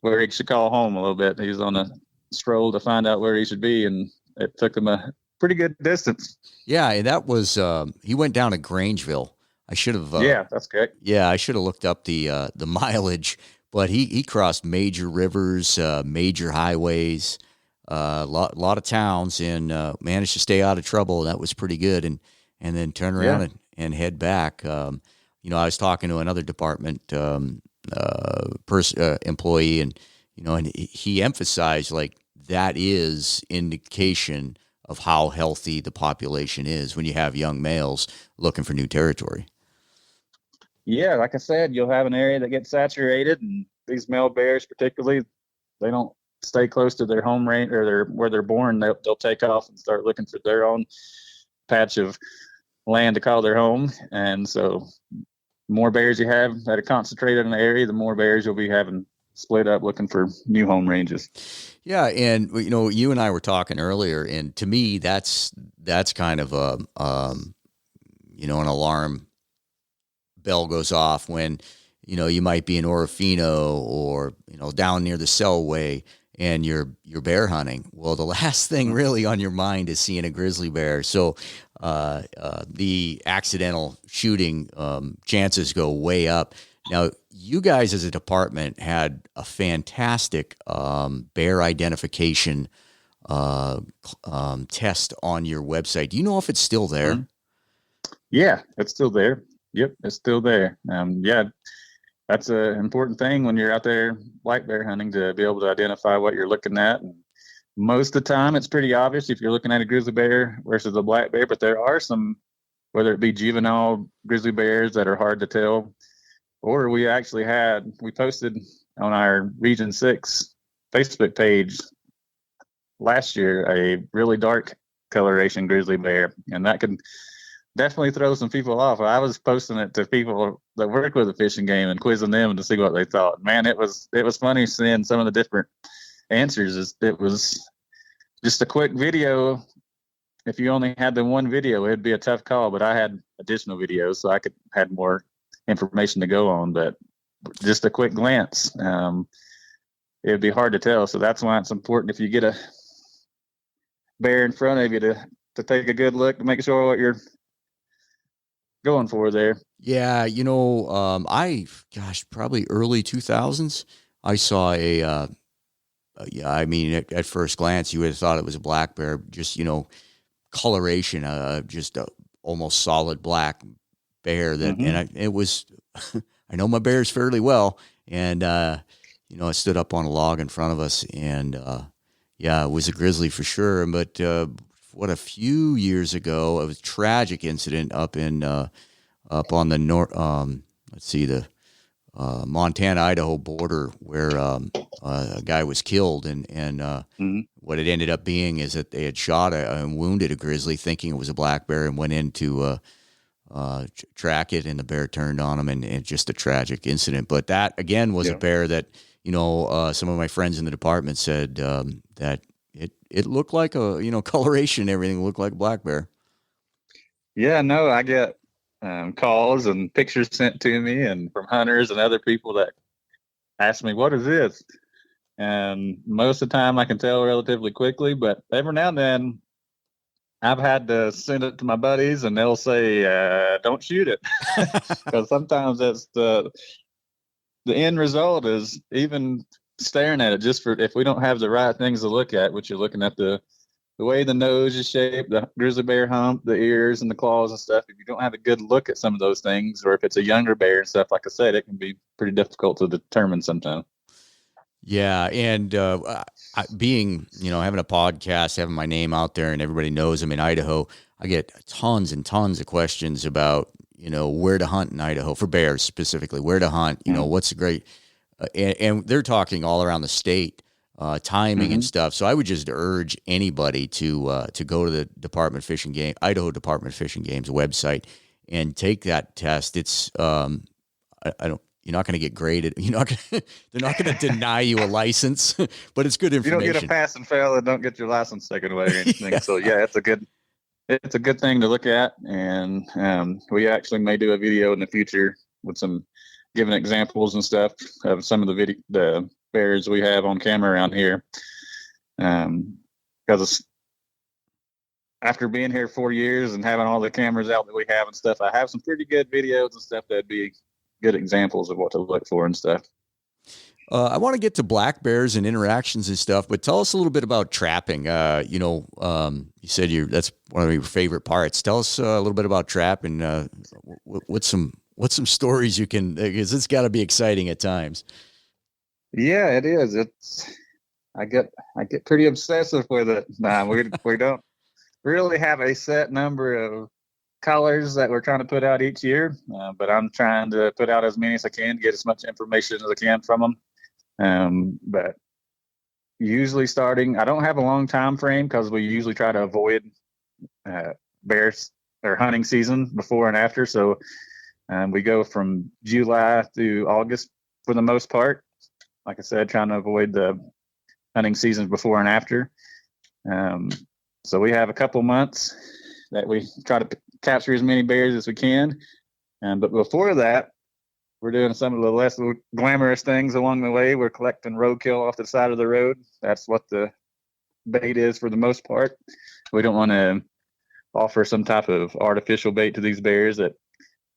[SPEAKER 3] where he should call home a little bit. He was on a stroll to find out where he should be, and it took him a pretty good distance.
[SPEAKER 1] Yeah, and that was he went down to Grangeville. I should have.
[SPEAKER 3] Yeah, that's correct.
[SPEAKER 1] Yeah, I should have looked up the mileage, but he crossed major rivers, major highways, lot of towns, and managed to stay out of trouble. That was pretty good, and then turn around and head back. I was talking to another department employee, and and he emphasized like that is indication of how healthy the population is when you have young males looking for new territory.
[SPEAKER 3] Yeah, like I said, you'll have an area that gets saturated, and these male bears particularly, they don't stay close to their home range or where they're born. They'll take off and start looking for their own patch of land to call their home. And so the more bears you have that are concentrated in an area, the more bears you'll be having split up looking for new home ranges.
[SPEAKER 1] Yeah, and you and I were talking earlier, and to me that's kind of an alarm bell goes off when you might be in Orofino or down near the Selway and you're bear hunting. Well, the last thing really on your mind is seeing a grizzly bear. So the accidental shooting chances go way up. Now, you guys as a department had a fantastic bear identification test on your website. Do you know if it's still there?
[SPEAKER 3] Yeah, it's still there. Yep, it's still there. Yeah, that's an important thing when you're out there black bear hunting, to be able to identify what you're looking at. And most of the time, it's pretty obvious if you're looking at a grizzly bear versus a black bear, but there are some, whether it be juvenile grizzly bears that are hard to tell, or we posted on our Region 6 Facebook page last year a really dark coloration grizzly bear, and that could definitely throw some people off. I was posting it to people that work with the Fish and Game and quizzing them to see what they thought. Man, it was funny seeing some of the different answers. It was just a quick video. If you only had the one video, it'd be a tough call, but I had additional videos, so I had more information to go on. But just a quick glance, it'd be hard to tell. So that's why it's important if you get a bear in front of you to take a good look to make sure what you're going for there.
[SPEAKER 1] Yeah, probably early 2000s, I saw at first glance, you would have thought it was a black bear, just, coloration, just a almost solid black bear that, and it was, I know my bears fairly well. And, it stood up on a log in front of us, and, it was a grizzly for sure. But, a few years ago, it was a tragic incident up on the north, the Montana Idaho border, where a guy was killed, and what it ended up being is that they had shot and wounded a grizzly, thinking it was a black bear, and went in to track it, and the bear turned on him, and just a tragic incident. But that again was a bear that some of my friends in the department said that it looked like a coloration and everything looked like a black bear.
[SPEAKER 3] Yeah, no, I get calls and pictures sent to me, and from hunters and other people that ask me, what is this? And most of the time I can tell relatively quickly, but every now and then I've had to send it to my buddies, and they'll say, don't shoot it. Because sometimes the end result is even staring at it, just for if we don't have the right things to look at, which you're looking at the way the nose is shaped, the grizzly bear hump, the ears and the claws and stuff. If you don't have a good look at some of those things, or if it's a younger bear and stuff, like I said, it can be pretty difficult to determine sometimes.
[SPEAKER 1] Yeah, and being, having a podcast, having my name out there, and everybody knows I'm in Idaho, I get tons and tons of questions about, where to hunt in Idaho for bears specifically, where to hunt, what's a great, and they're talking all around the state, timing and stuff. So I would just urge anybody to go to the Idaho Department of Fish and Game's website and take that test. It's, you're not going to get graded. They're not going to deny you a license, but it's good information.
[SPEAKER 3] You don't get a pass and fail and don't get your license taken away or anything. Yeah. So yeah, it's a good thing to look at. And we actually may do a video in the future with some giving examples and stuff of some of the bears we have on camera around here. Because after being here 4 years and having all the cameras out that we have and stuff, I have some pretty good videos and stuff that'd be good examples of what to look for and stuff.
[SPEAKER 1] I want to get to black bears and interactions and stuff, but tell us a little bit about trapping. You said that's one of your favorite parts. Tell us a little bit about trapping. What's some stories you can, because it's got to be exciting at times.
[SPEAKER 3] Yeah, it is. I get pretty obsessive with it. We don't really have a set number of colors that we're trying to put out each year, but I'm trying to put out as many as I can, get as much information as I can from them. But usually starting, I don't have a long time frame because we usually try to avoid bears or hunting season before and after. So we go from July through August for the most part. Like I said, trying to avoid the hunting seasons before and after. So we have a couple months that we try to capture as many bears as we can. But before that, we're doing some of the less glamorous things along the way. We're collecting roadkill off the side of the road. That's what the bait is for the most part. We don't want to offer some type of artificial bait to these bears that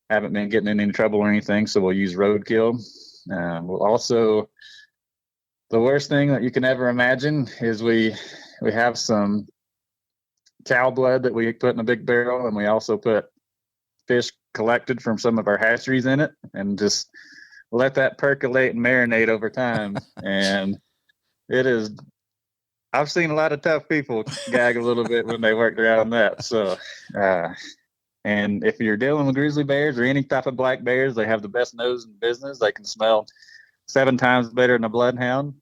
[SPEAKER 3] haven't been getting in any trouble or anything, so we'll use roadkill. We'll also, the worst thing that you can ever imagine is we have some cow blood that we put in a big barrel, and we also put fish collected from some of our hatcheries in it, and just let that percolate and marinate over time. And it is, I've seen a lot of tough people gag a little bit when they work around that. So, and if you're dealing with grizzly bears or any type of black bears, they have the best nose in business. They can smell 7 times better than a bloodhound.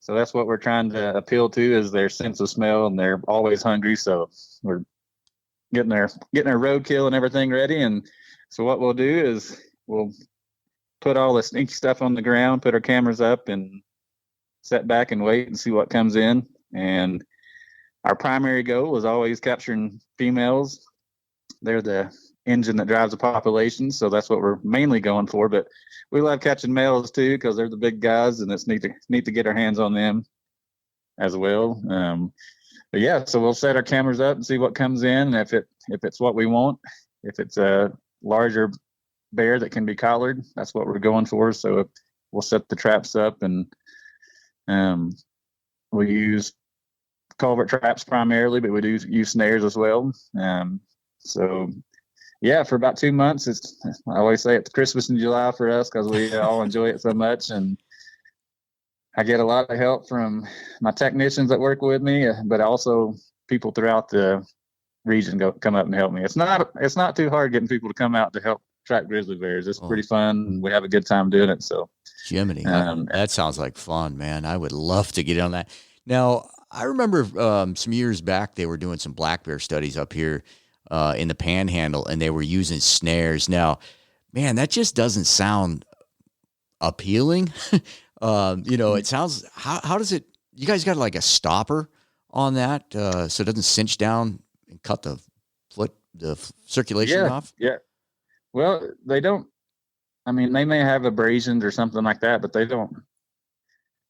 [SPEAKER 3] So that's what we're trying to appeal to, is their sense of smell, and they're always hungry. So we're getting their roadkill and everything ready. And so what we'll do is we'll put all the sneaky stuff on the ground, put our cameras up, and sit back and wait and see what comes in. And our primary goal is always capturing females. They're the engine that drives the population, so that's what we're mainly going for. But we love catching males too, because they're the big guys, and it's neat to get our hands on them as well. But yeah, so we'll set our cameras up and see what comes in. If it's what we want, if it's a larger bear that can be collared, that's what we're going for. So we'll set the traps up, and we use culvert traps primarily, but we do use snares as well. So yeah, for about 2 months, I always say it's Christmas in July for us, because we all enjoy it so much. And I get a lot of help from my technicians that work with me, but also people throughout the region come up and help me. It's not too hard getting people to come out to help track grizzly bears. It's pretty fun, and we have a good time doing it. So,
[SPEAKER 1] Jiminy, that sounds like fun, man. I would love to get in on that. Now, I remember some years back they were doing some black bear studies up here in the Panhandle, and they were using snares. Now, man, that just doesn't sound appealing. It sounds, how does it, you guys got like a stopper on that so it doesn't cinch down and cut the circulation off? Yeah.
[SPEAKER 3] Well, they don't, I mean, they may have abrasions or something like that, but they don't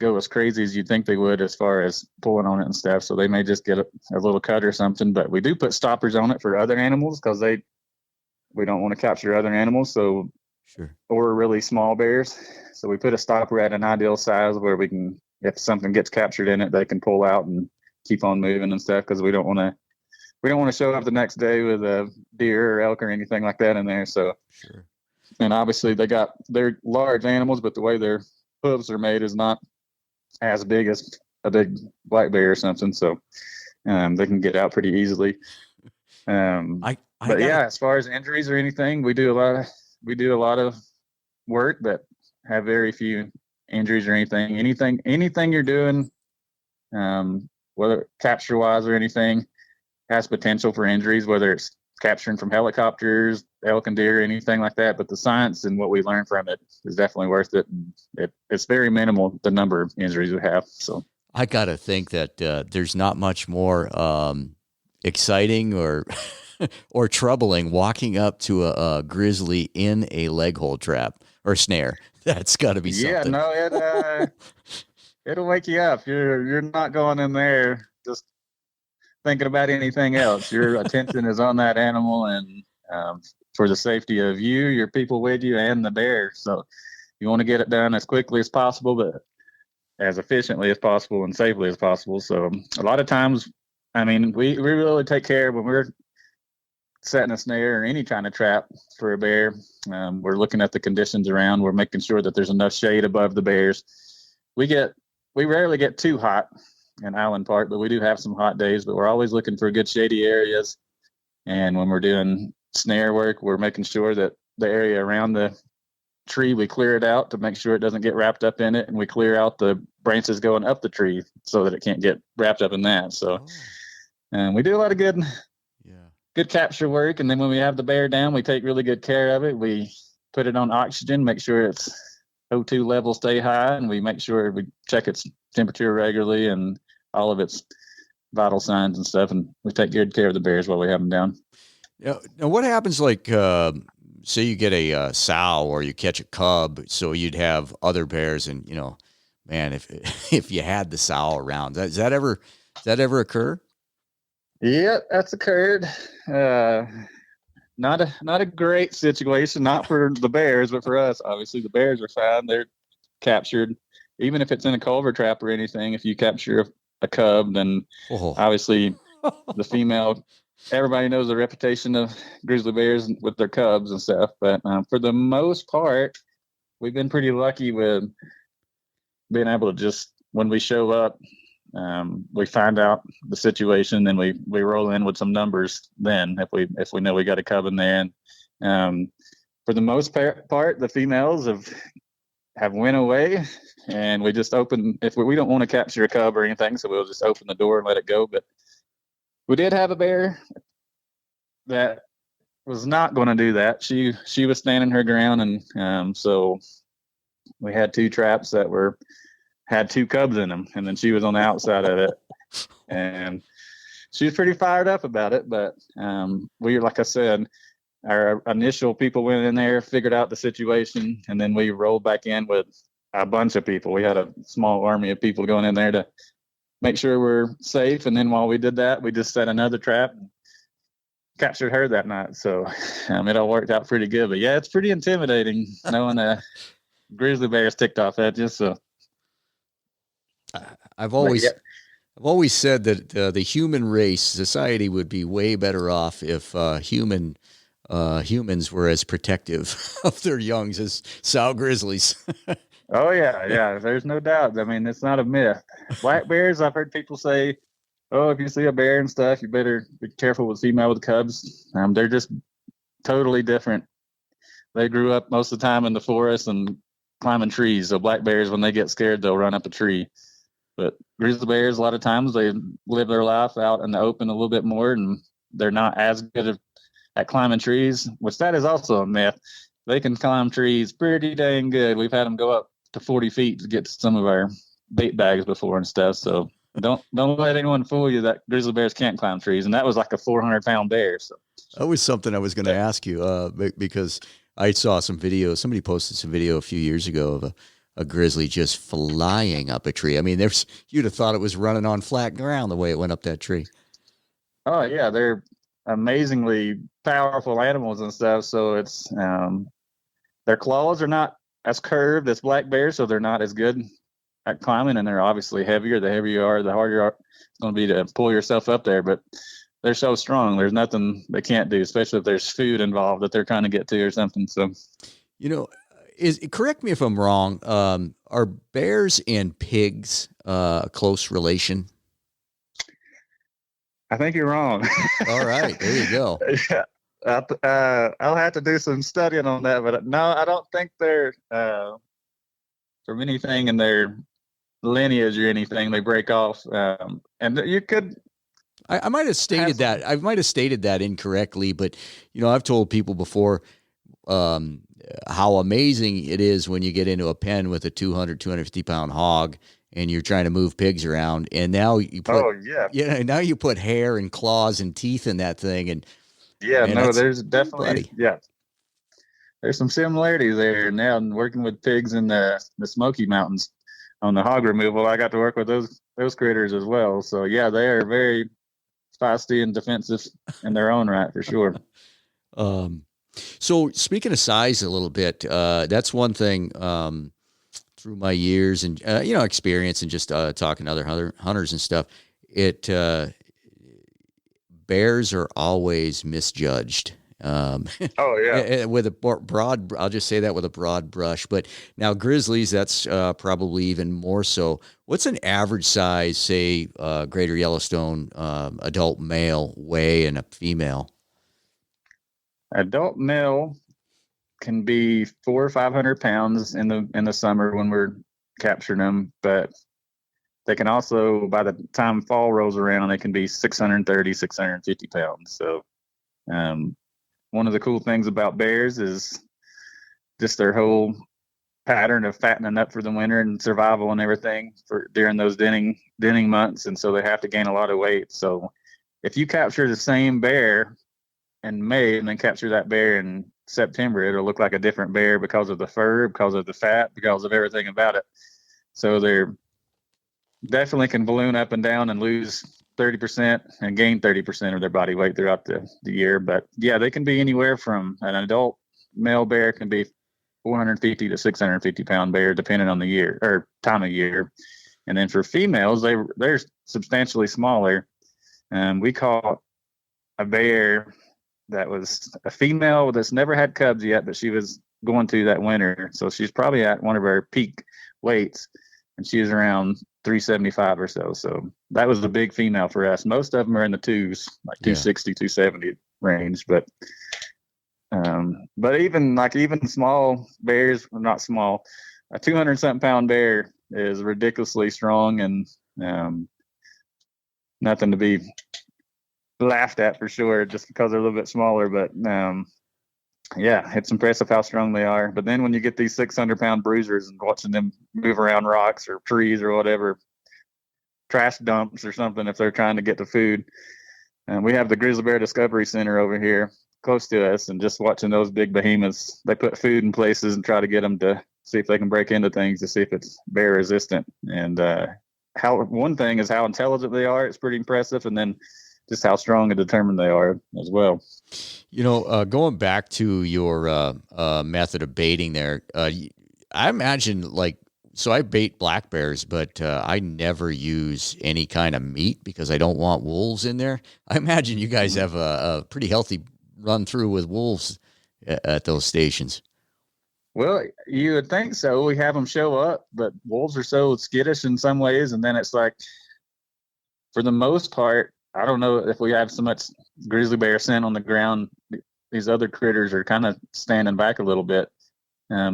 [SPEAKER 3] go as crazy as you'd think they would as far as pulling on it and stuff. So they may just get a little cut or something, but we do put stoppers on it for other animals, because we don't want to capture other animals. So
[SPEAKER 1] Sure.
[SPEAKER 3] or really small bears. So we put a stopper at an ideal size where we can, if something gets captured in it, they can pull out and keep on moving and stuff, because we don't want to show up the next day with a deer or elk or anything like that in there. So,
[SPEAKER 1] Sure.
[SPEAKER 3] and obviously they're large animals, but the way their hooves are made is not as big as a big black bear or something. So they can get out pretty easily. But as far as injuries or anything, we do a lot of work, but have very few injuries or anything. Anything you're doing, whether capture wise or anything, has potential for injuries, whether it's capturing from helicopters, elk and deer, anything like that. But the science and what we learn from it is definitely worth it. It's very minimal, the number of injuries we have. So
[SPEAKER 1] I got to think that there's not much more exciting or or troubling walking up to a grizzly in a leg hold trap or snare. That's got to be something.
[SPEAKER 3] Yeah, no, it'll wake you up. You're not going in there just thinking about anything else. Your attention is on that animal, and for the safety of you, your people with you, and the bear. So you want to get it done as quickly as possible, but as efficiently as possible and safely as possible. So a lot of times, I mean, we really take care when we're setting a snare or any kind of trap for a bear. We're looking at the conditions around. We're making sure that there's enough shade above the bears. We rarely get too hot in Island Park, but we do have some hot days. But we're always looking for good shady areas. And when we're doing snare work, we're making sure that the area around the tree, we clear it out to make sure it doesn't get wrapped up in it, and we clear out the branches going up the tree so that it can't get wrapped up in that. So we do a lot of good capture work. And then when we have the bear down, we take really good care of it. We put it on oxygen, make sure its O2 levels stay high, and we make sure we check its temperature regularly and all of its vital signs and stuff. And we take good care of the bears while we have them down.
[SPEAKER 1] Now what happens, like, say you get a sow or you catch a cub, so you'd have other bears, and, man, if you had the sow around, does that ever occur?
[SPEAKER 3] Yeah, that's occurred. Not a great situation, not for the bears, but for us. Obviously, the bears are fine. They're captured. Even if it's in a culver trap or anything, if you capture a cub, then obviously the female, everybody knows the reputation of grizzly bears with their cubs and stuff. But for the most part, we've been pretty lucky with being able to just, when we show up, we find out the situation, and we roll in with some numbers then if we know we got a cub in there. And for the most part, the females have went away, and we just open, if we don't want to capture a cub or anything, so we'll just open the door and let it go. But we did have a bear that was not going to do that. She was standing her ground, and so we had two traps that had two cubs in them, and then she was on the outside of it, and she was pretty fired up about it. But like I said, our initial people went in there, figured out the situation, and then we rolled back in with a bunch of people. We had a small army of people going in there to make sure we're safe. And then while we did that, we just set another trap and captured her that night. So it all worked out pretty good. But yeah, it's pretty intimidating knowing a grizzly bear is ticked off at you. So
[SPEAKER 1] I've always said that the human race, society, would be way better off if humans were as protective of their youngs as sow grizzlies.
[SPEAKER 3] Oh yeah, there's no doubt. I mean, it's not a myth. Black bears, I've heard people say, "Oh, if you see a bear and stuff, you better be careful with female with cubs." They're just totally different. They grew up most of the time in the forest and climbing trees. So black bears, when they get scared, they'll run up a tree. But grizzly bears, a lot of times, they live their life out in the open a little bit more, and they're not as good at climbing trees, which that is also a myth. They can climb trees pretty dang good. We've had them go up to 40 feet to get to some of our bait bags before and stuff. So don't let anyone fool you that grizzly bears can't climb trees. And that was like a 400-pound bear. So
[SPEAKER 1] that was something I was going to ask you because I saw some video. Somebody posted some video a few years ago of a grizzly just flying up a tree. I mean, you'd have thought it was running on flat ground the way it went up that tree.
[SPEAKER 3] Oh yeah, they're amazingly powerful animals and stuff. So it's Their claws are not as curved as black bears, so they're not as good at climbing, and they're obviously heavier. The heavier you are, the harder you are, it's going to be to pull yourself up there. But they're so strong. There's nothing they can't do, especially if there's food involved that they're trying to get to or something. So,
[SPEAKER 1] correct me if I'm wrong. Are bears and pigs a close relation?
[SPEAKER 3] I think you're wrong.
[SPEAKER 1] All right, there you go.
[SPEAKER 3] Yeah. I'll have to do some studying on that, but no, I don't think they're from anything in their lineage or anything. They break off, and you could.
[SPEAKER 1] I might have stated that. I might have stated that incorrectly, but I've told people before how amazing it is when you get into a pen with a 250 pound hog and you're trying to move pigs around, and now you put now you put hair and claws and teeth in that thing, and
[SPEAKER 3] there's definitely there's some similarities there. Now, working with pigs in the Smoky Mountains on the hog removal, I got to work with those critters as well. So yeah, they are very feisty and defensive in their own right, for sure.
[SPEAKER 1] So speaking of size a little bit, that's one thing through my years and experience and just talking to other hunters and stuff. Bears are always misjudged. With a broad, I'll just say that with a broad brush. But now grizzlies, that's probably even more so. What's an average size, say, Greater Yellowstone adult male weigh and a female?
[SPEAKER 3] Adult male can be 400 or 500 pounds in the summer when we're capturing them, but they can also, by the time fall rolls around, they can be 630, 650 pounds. So, one of the cool things about bears is just their whole pattern of fattening up for the winter and survival and everything during those denning months. And so they have to gain a lot of weight. So if you capture the same bear in May and then capture that bear in September, it'll look like a different bear because of the fur, because of the fat, because of everything about it. So they're definitely can balloon up and down and lose 30% and gain 30% of their body weight throughout the year. But yeah, they can be anywhere from an adult male bear can be 450 to 650 pound bear, depending on the year or time of year. And then for females, they're substantially smaller. We caught a bear that was a female that's never had cubs yet, but she was going to that winter. So she's probably at one of her peak weights, and she was around 375 or so. So that was a big female for us. Most of them are in the twos, like 260, 270 range. But even small bears, well, not small, a 200 something pound bear is ridiculously strong and nothing to be laughed at for sure, just because they're a little bit smaller. But it's impressive how strong they are. But then when you get these 600 pound bruisers and watching them move around rocks or trees or whatever, trash dumps or something, if they're trying to get to food, and we have the Grizzly Bear Discovery Center over here close to us, and just watching those big behemoths, they put food in places and try to get them to see if they can break into things to see if it's bear resistant. And one thing is how intelligent they are. It's pretty impressive. And then just how strong and determined they are as well.
[SPEAKER 1] Going back to your method of baiting there, I imagine so I bait black bears, but I never use any kind of meat because I don't want wolves in there. I imagine you guys have a pretty healthy run through with wolves at those stations.
[SPEAKER 3] Well, you would think so. We have them show up, but wolves are so skittish in some ways. And then it's like, for the most part, I don't know if we have so much grizzly bear scent on the ground. These other critters are kind of standing back a little bit.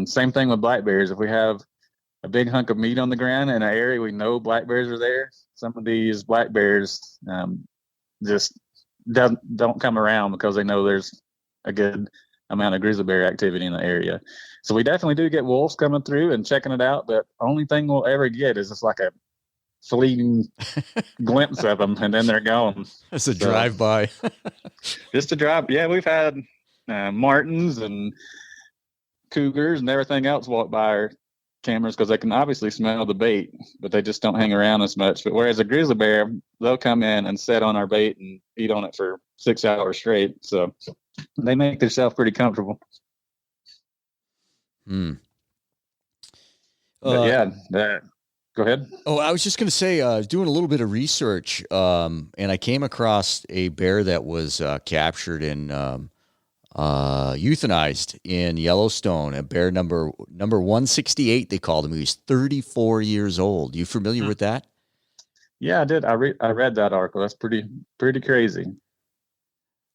[SPEAKER 3] Same thing with black bears. If we have a big hunk of meat on the ground in an area we know black bears are there, some of these black bears just don't come around because they know there's a good amount of grizzly bear activity in the area. So we definitely do get wolves coming through and checking it out. But only thing we'll ever get is just like a fleeting glimpse of them, and then they're gone.
[SPEAKER 1] That's a drive-by.
[SPEAKER 3] Just a drive. Yeah, we've had martins and cougars and everything else walk by our cameras because they can obviously smell the bait, but they just don't hang around as much. But whereas a grizzly bear, they'll come in and sit on our bait and eat on it for 6 hours straight. So they make themselves pretty comfortable.
[SPEAKER 1] Mm.
[SPEAKER 3] But go ahead.
[SPEAKER 1] Oh, I was just going to say, I was doing a little bit of research, and I came across a bear that was captured and euthanized in Yellowstone. A bear number 168, they called him. He was 34 years old. You familiar with that?
[SPEAKER 3] Yeah, I did. I read that article. That's pretty crazy.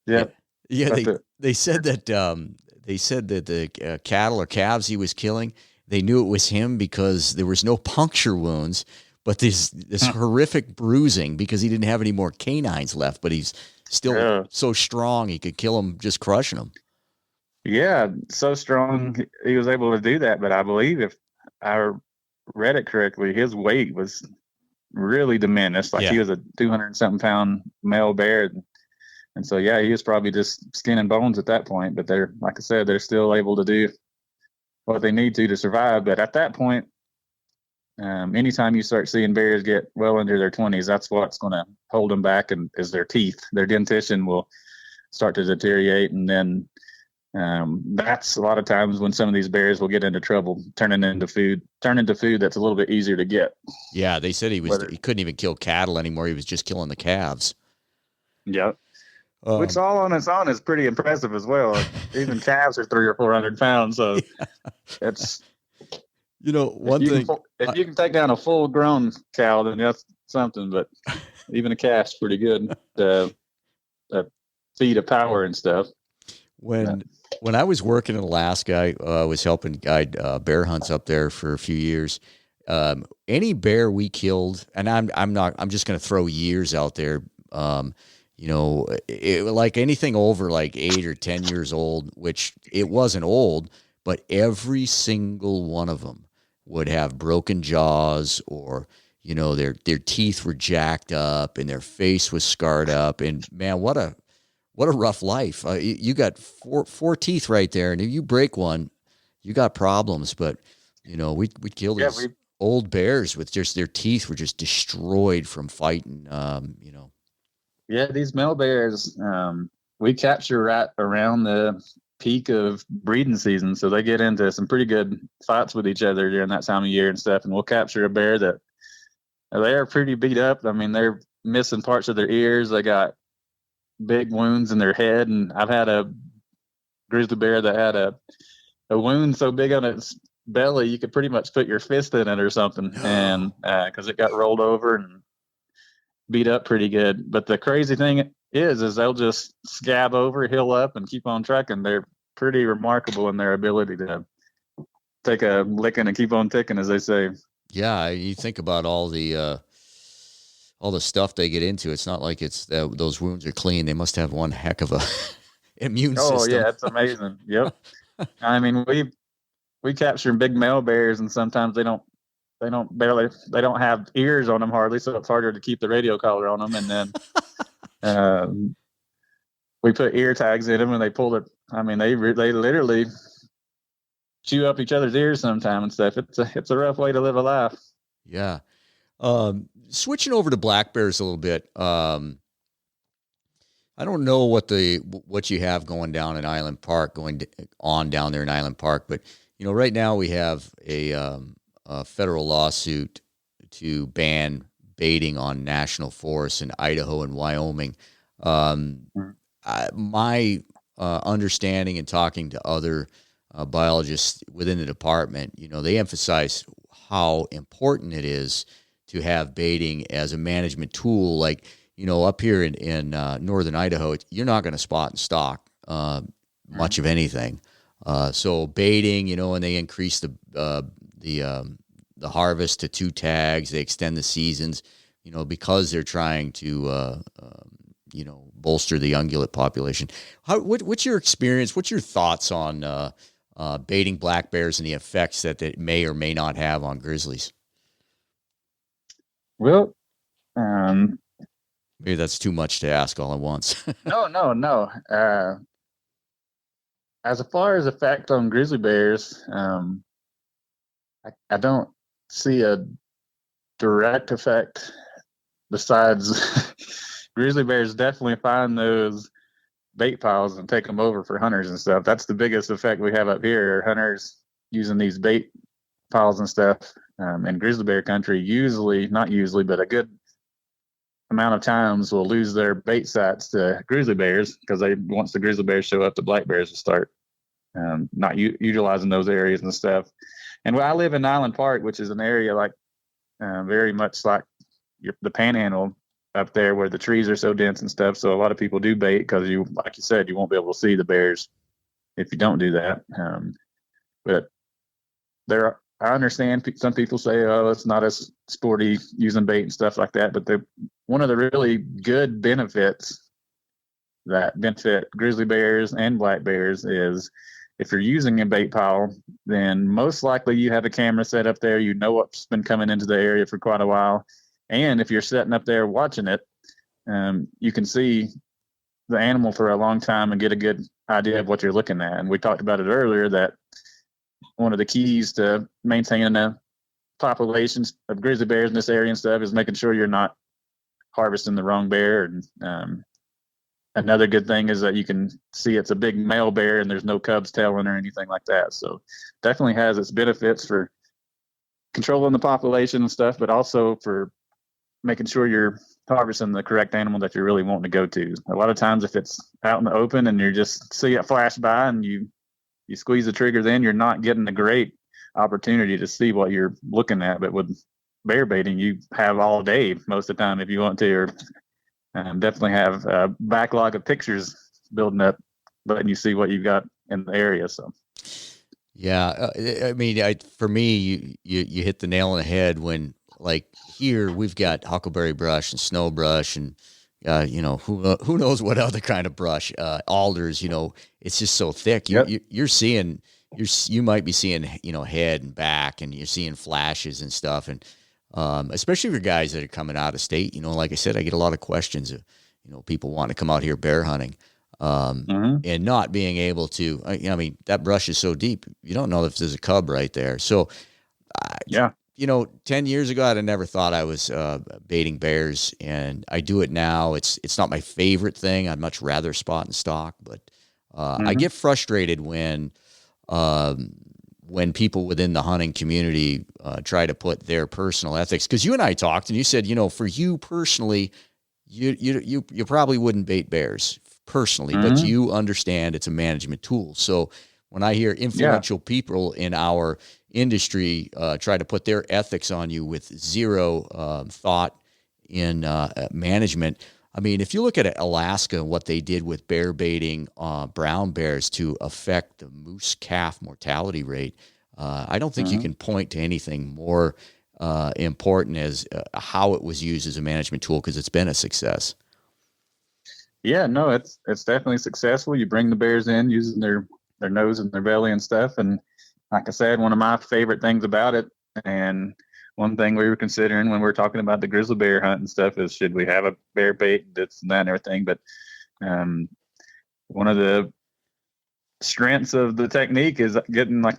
[SPEAKER 3] Yeah.
[SPEAKER 1] They said that the cattle or calves he was killing, they knew it was him because there was no puncture wounds, but this horrific bruising because he didn't have any more canines left, but he's still so strong he could kill him just crushing them.
[SPEAKER 3] Yeah, so strong he was able to do that. But I believe, if I read it correctly, his weight was really diminished. Like he was a 200-something pound male bear. And so, he was probably just skin and bones at that point. But they're, like I said, they're still able to do what they need to survive. But at that point, anytime you start seeing bears get well into their 20s, that's what's going to hold them back, and is their teeth. Their dentition will start to deteriorate, and then that's a lot of times when some of these bears will get into trouble, turn into food that's a little bit easier to get.
[SPEAKER 1] Yeah, they said he couldn't even kill cattle anymore. He was just killing the calves.
[SPEAKER 3] Yep. Which all on its own is pretty impressive as well. Even calves are 300 or 400 pounds, so it's
[SPEAKER 1] one thing.
[SPEAKER 3] If you can take down a full-grown cow, then that's something. But even a calf's pretty good to feed a power and stuff.
[SPEAKER 1] When I was working in Alaska, I was helping guide bear hunts up there for a few years. Any bear we killed, and I'm just going to throw years out there. Like anything over like 8 or 10 years old, which it wasn't old, but every single one of them would have broken jaws, or their teeth were jacked up and their face was scarred up. And man, what a rough life. You got four teeth right there, and if you break one, you got problems. But we'd kill these old bears with just their teeth were just destroyed from fighting.
[SPEAKER 3] Yeah, these male bears, we capture right around the peak of breeding season, so they get into some pretty good fights with each other during that time of year and stuff. And we'll capture a bear that they are pretty beat up. I mean, they're missing parts of their ears. They got big wounds in their head, and I've had a grizzly bear that had a wound so big on its belly you could pretty much put your fist in it or something, and because it got rolled over and beat up pretty good. But the crazy thing is they'll just scab over, heal up, and keep on trucking. They're pretty remarkable in their ability to take a licking and keep on ticking, as they say.
[SPEAKER 1] Yeah, you think about all the stuff they get into. It's not like it's those wounds are clean. They must have one heck of a immune system.
[SPEAKER 3] Oh yeah, it's amazing. Yep. I mean, we capture big male bears, and sometimes they don't have ears on them hardly, so it's harder to keep the radio collar on them. And then we put ear tags in them, and they pull it. I mean, they literally chew up each other's ears sometimes and stuff. It's a rough way to live a life.
[SPEAKER 1] Yeah. Switching over to black bears a little bit. I don't know what you have going down in Island Park, down there in Island Park, but right now we have a federal lawsuit to ban baiting on national forests in Idaho and Wyoming. My understanding and talking to other biologists within the department, they emphasize how important it is to have baiting as a management tool. Like, up here in northern Idaho, you're not going to spot and stock much of anything. So baiting, and they increase the harvest to 2 tags. They extend the seasons, because they're trying to, bolster the ungulate population. What's your experience? What's your thoughts on baiting black bears and the effects that it may or may not have on grizzlies?
[SPEAKER 3] Well,
[SPEAKER 1] maybe that's too much to ask all at once.
[SPEAKER 3] No. As far as effect on grizzly bears, I don't see a direct effect besides grizzly bears definitely find those bait piles and take them over for hunters and stuff. That's the biggest effect we have up here. Hunters using these bait piles and stuff in grizzly bear country, not usually, but a good amount of times will lose their bait sites to grizzly bears because once the grizzly bears show up, the black bears will start not utilizing those areas and stuff. And I live in Island Park, which is an area like very much like the Panhandle up there where the trees are so dense and stuff. So a lot of people do bait because like you said, you won't be able to see the bears if you don't do that. But I understand some people say, oh, it's not as sporty using bait and stuff like that. But one of the really good benefits that benefit grizzly bears and black bears is if you're using a bait pile, then most likely you have a camera set up there. You know what's been coming into the area for quite a while. And if you're sitting up there watching it, you can see the animal for a long time and get a good idea of what you're looking at. And we talked about it earlier that one of the keys to maintaining the populations of grizzly bears in this area and stuff is making sure you're not harvesting the wrong bear. And another good thing is that you can see it's a big male bear and there's no cubs tailing or anything like that. So definitely has its benefits for controlling the population and stuff, but also for making sure you're harvesting the correct animal that you're really wanting to go to. A lot of times if it's out in the open and you just see it flash by and you squeeze the trigger, then you're not getting a great opportunity to see what you're looking at. But with bear baiting, you have all day most of the time if you want to, or definitely have a backlog of pictures building up, letting you see what you've got in the area. So,
[SPEAKER 1] yeah, I mean, for me, you hit the nail on the head when, like, here we've got huckleberry brush and snow brush and who knows what other kind of brush, alders, it's just so thick. You're seeing, you might be seeing, head and back, and you're seeing flashes and stuff. And, especially for guys that are coming out of state, like I said, I get a lot of questions of, people want to come out here bear hunting, and not being able to, that brush is so deep, you don't know if there's a cub right there. So, 10 years ago, I'd have never thought I was baiting bears, and I do it now. It's not my favorite thing. I'd much rather spot and stalk, but I get frustrated when people within the hunting community try to put their personal ethics. Because you and I talked, and you said, for you personally, you probably wouldn't bait bears personally, but you understand it's a management tool. So when I hear influential people in our industry try to put their ethics on you with zero thought in management. I mean, if you look at Alaska, what they did with bear baiting brown bears to affect the moose calf mortality rate, I don't think you can point to anything more important as how it was used as a management tool, because it's been a success.
[SPEAKER 3] Yeah, no, it's definitely successful. You bring the bears in using their nose and their belly and stuff, and like I said, one of my favorite things about it, and one thing we were considering when we were talking about the grizzly bear hunt and stuff, is should we have a bear bait, this and that and everything. But one of the strengths of the technique is getting, like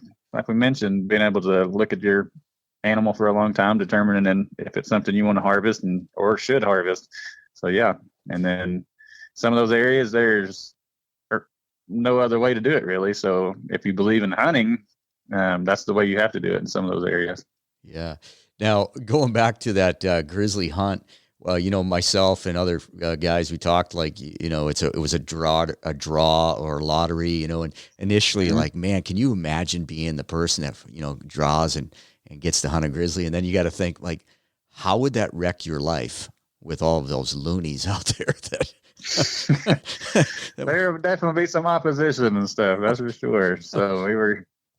[SPEAKER 3] we mentioned, being able to look at your animal for a long time, determining if it's something you want to harvest or should harvest. So yeah, and then some of those areas there's no other way to do it really. So if you believe in hunting, that's the way you have to do it in some of those areas. Yeah.
[SPEAKER 1] Now, going back to that grizzly hunt, well, myself and other guys, we talked like, it was a draw or lottery, and initially like, man, can you imagine being the person that, draws and gets to hunt a grizzly? And then you got to think like, how would that wreck your life with all of those loonies out there that
[SPEAKER 3] there would definitely be some opposition and stuff, that's for sure. So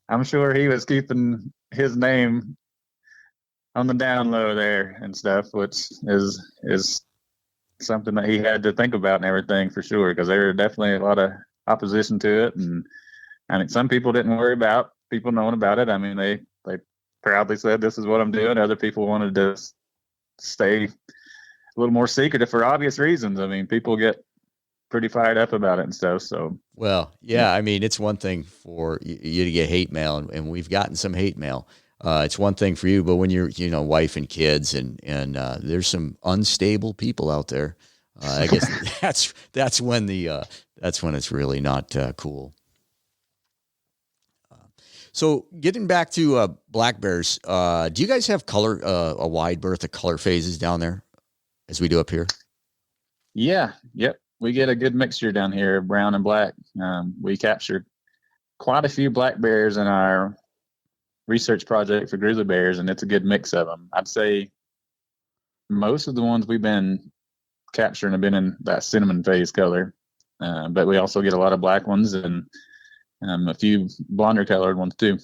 [SPEAKER 3] I'm sure he was keeping his name on the down low there and stuff, which is something that he had to think about and everything for sure, because there were definitely a lot of opposition to it. And I mean, some people didn't worry about people knowing about it. I mean, they proudly said, this is what I'm doing. Other people wanted to stay a little more secretive for obvious reasons. I mean, people get pretty fired up about it and stuff. So, well,
[SPEAKER 1] yeah, I mean, it's one thing for you to get hate mail, and we've gotten some hate mail. It's one thing for you, but when you're, wife and kids and there's some unstable people out there, I guess that's when it's really not cool. So getting back to black bears, do you guys have a wide berth of color phases down there as we do up here?
[SPEAKER 3] Yeah. Yep. We get a good mixture down here, brown and black. We captured quite a few black bears in our research project for grizzly bears, and it's a good mix of them. I'd say most of the ones we've been capturing have been in that cinnamon phase color, but we also get a lot of black ones and a few blonder colored ones too.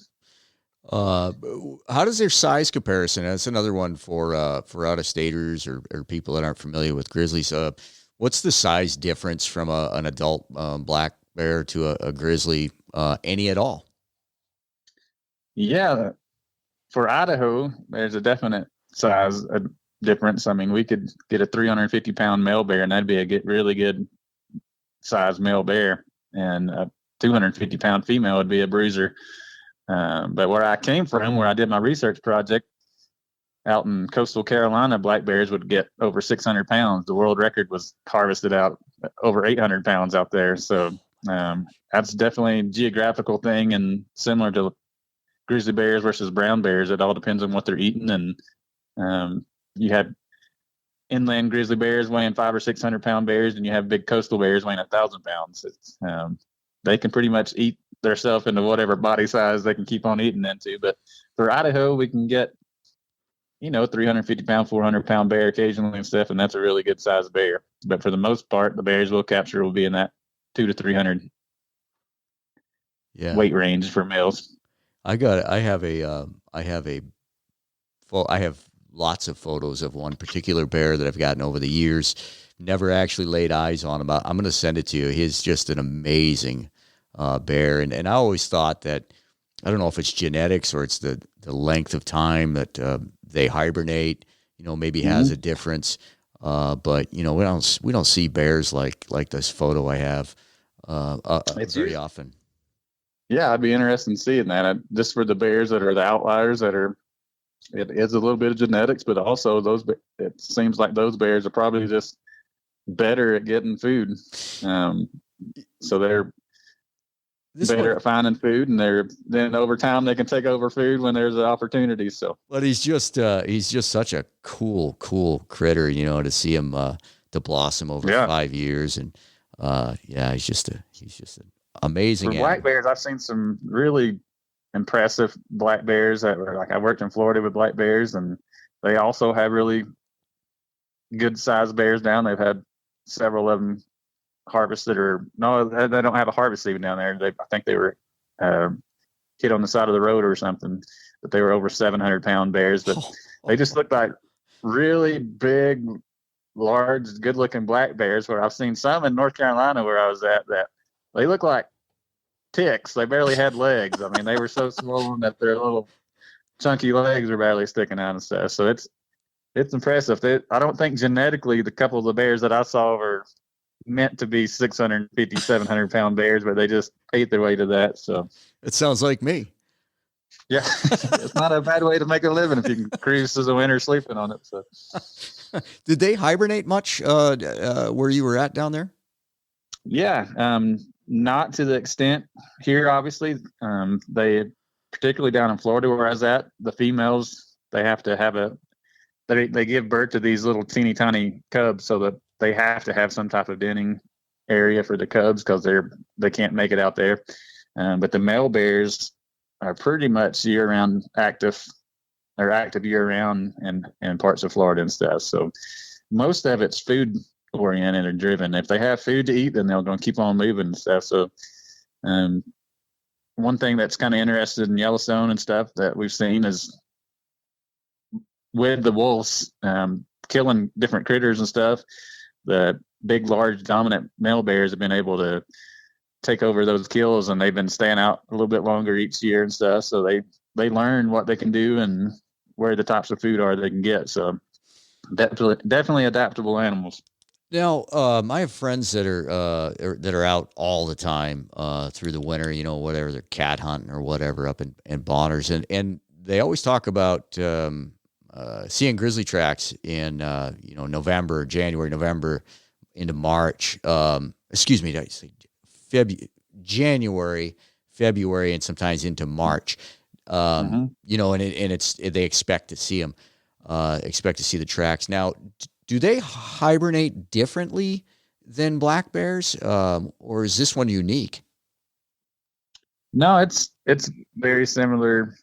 [SPEAKER 1] How does their size comparison? That's another one for out of staters or people that aren't familiar with grizzlies. What's the size difference from an adult black bear to a grizzly? Any at all?
[SPEAKER 3] Yeah, for Idaho, there's a definite size difference. I mean, we could get a 350-pound male bear, and that'd be a really good size male bear, and a 250-pound female would be a bruiser. But where I came from, where I did my research project out in coastal Carolina, black bears would get over 600 pounds. The world record was harvested out over 800 pounds out there. So that's definitely a geographical thing, and similar to grizzly bears versus brown bears. It all depends on what they're eating. And you have inland grizzly bears weighing 500 or 600 pound bears, and you have big coastal bears weighing 1,000 pounds. They can pretty much eat themselves into whatever body size they can keep on eating into. But for Idaho, we can get 350 pound, 400 pound bear occasionally and stuff, and that's a really good size bear. But for the most part, the bears we'll capture will be in that 200 to 300 weight range for males.
[SPEAKER 1] I have lots of photos of one particular bear that I've gotten over the years. Never actually laid eyes on him. I'm going to send it to you. He's just an amazing bear, and I always thought that, I don't know if it's genetics or it's the length of time that they hibernate, maybe has a difference. But we don't see bears like this photo I have very often.
[SPEAKER 3] Yeah, I'd be interested in seeing that. Just for the bears that are the outliers, it is a little bit of genetics, but also it seems like those bears are probably just better at getting food. So they're better at finding food, and then over time they can take over food when there's an opportunity. So,
[SPEAKER 1] but he's just such a cool critter, to see him to blossom over 5 years, and he's just an amazing.
[SPEAKER 3] For black bears, I've seen some really impressive black bears that were I worked in Florida with black bears, and they also have really good sized bears down. They've had several of them harvested, they don't have a harvest even down there. I think they were hit on the side of the road or something, but they were over 700 pound bears. But they just looked like really big, large, good looking black bears, where I've seen some in North Carolina where I was at that they look like ticks. They barely had legs. I mean, they were so swollen that their little chunky legs were barely sticking out and stuff. So it's impressive. I don't think genetically the couple of the bears that I saw were meant to be 650, 700 pound bears, but they just ate their way to that. So
[SPEAKER 1] it sounds like me.
[SPEAKER 3] Yeah, it's not a bad way to make a living if you can cruise through the winter sleeping on it. So,
[SPEAKER 1] did they hibernate much where you were at down there?
[SPEAKER 3] Yeah, not to the extent here. Obviously, they particularly down in Florida where I was at, the females they have to have they give birth to these little teeny tiny cubs, so that they have to have some type of denning area for the cubs because they can't make it out there. But the male bears are pretty much year-round active year-round in parts of Florida and stuff. So most of it's food oriented or driven. If they have food to eat, then they're going to keep on moving and stuff. So one thing that's kind of interested in Yellowstone and stuff that we've seen is with the wolves killing different critters and stuff, the big, large, dominant male bears have been able to take over those kills, and they've been staying out a little bit longer each year and stuff. So they learn what they can do and where the types of food are they can get. So definitely adaptable animals.
[SPEAKER 1] Now, I have friends that are out all the time through the winter, whatever, they're cat hunting or whatever up in Bonners, and they always talk about seeing grizzly tracks in November, January, November into March. January, February and sometimes into March. You know, and they expect to see them, expect to see the tracks. Now, do they hibernate differently than black bears, or is this one unique?
[SPEAKER 3] No, it's very similar,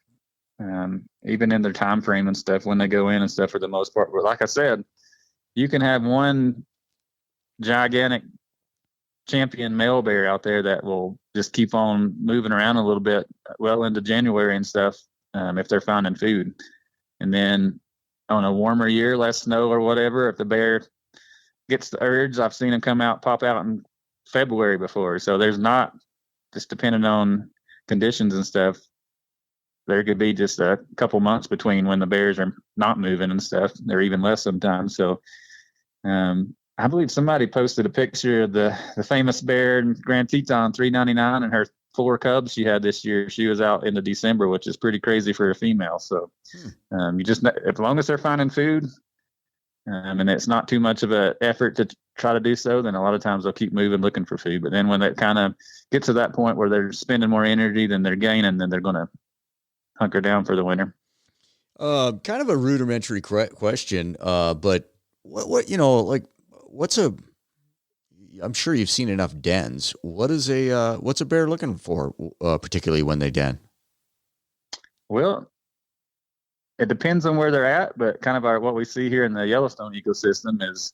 [SPEAKER 3] even in their time frame and stuff when they go in and stuff for the most part. But like I said, you can have one gigantic champion male bear out there that will just keep on moving around a little bit well into January and stuff, if they're finding food. And then on a warmer year, less snow or whatever, if the bear gets the urge, I've seen them pop out in February before. So there's not, just depending on conditions and stuff, there could be just a couple months between when the bears are not moving and stuff. They're even less sometimes. So I believe somebody posted a picture of the famous bear in Grand Teton 399 and her 4 cubs she had this year. She was out into December, which is pretty crazy for a female. So you just, as long as they're finding food, and it's not too much of an effort to try to do so, then a lot of times they'll keep moving looking for food. But then when they kind of get to that point where they're spending more energy than they're gaining, then they're going to hunker down for the winter.
[SPEAKER 1] Kind of a rudimentary question, but what you know, like I'm sure you've seen enough dens. What's a bear looking for, particularly when they den?
[SPEAKER 3] Well, it depends on where they're at, but kind of what we see here in the Yellowstone ecosystem is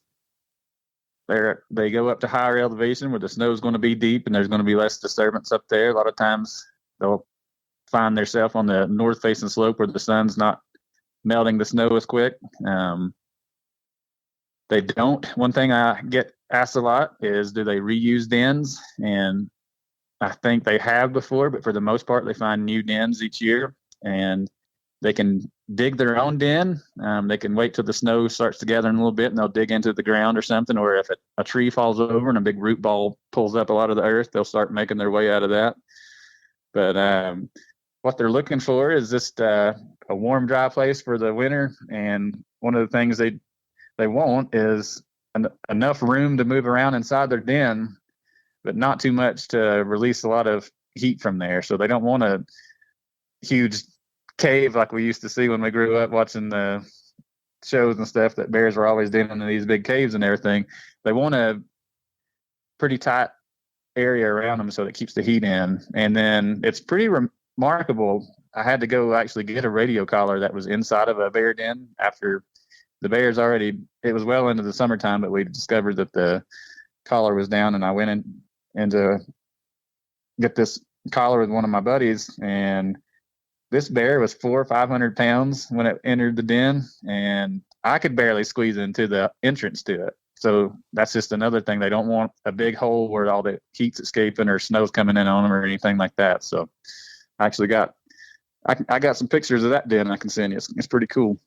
[SPEAKER 3] they go up to higher elevation where the snow is going to be deep and there's going to be less disturbance up there. A lot of times they'll find themselves on the north facing slope where the sun's not melting the snow as quick. They don't. One thing I get asked a lot is, do they reuse dens? And I think they have before, but for the most part, they find new dens each year, and they can dig their own den. They can wait till the snow starts to gather in a little bit, and they'll dig into the ground or something. Or if a tree falls over and a big root ball pulls up a lot of the earth, they'll start making their way out of that. But what they're looking for is just a warm, dry place for the winter. And one of the things they want is enough room to move around inside their den, but not too much to release a lot of heat from there. So they don't want a huge cave like we used to see when we grew up watching the shows and stuff, that bears were always denning in these big caves and everything. They want a pretty tight area around them so that it keeps the heat in. And then it's pretty remarkable. I had to go actually get a radio collar that was inside of a bear den after the bears it was well into the summertime, but we discovered that the collar was down, and I went in to get this collar with one of my buddies, and this bear was 400 or 500 pounds when it entered the den, and I could barely squeeze into the entrance to it. So that's just another thing. They don't want a big hole where all the heat's escaping or snow's coming in on them or anything like that. So I actually got some pictures of that den I can send you. It's pretty cool.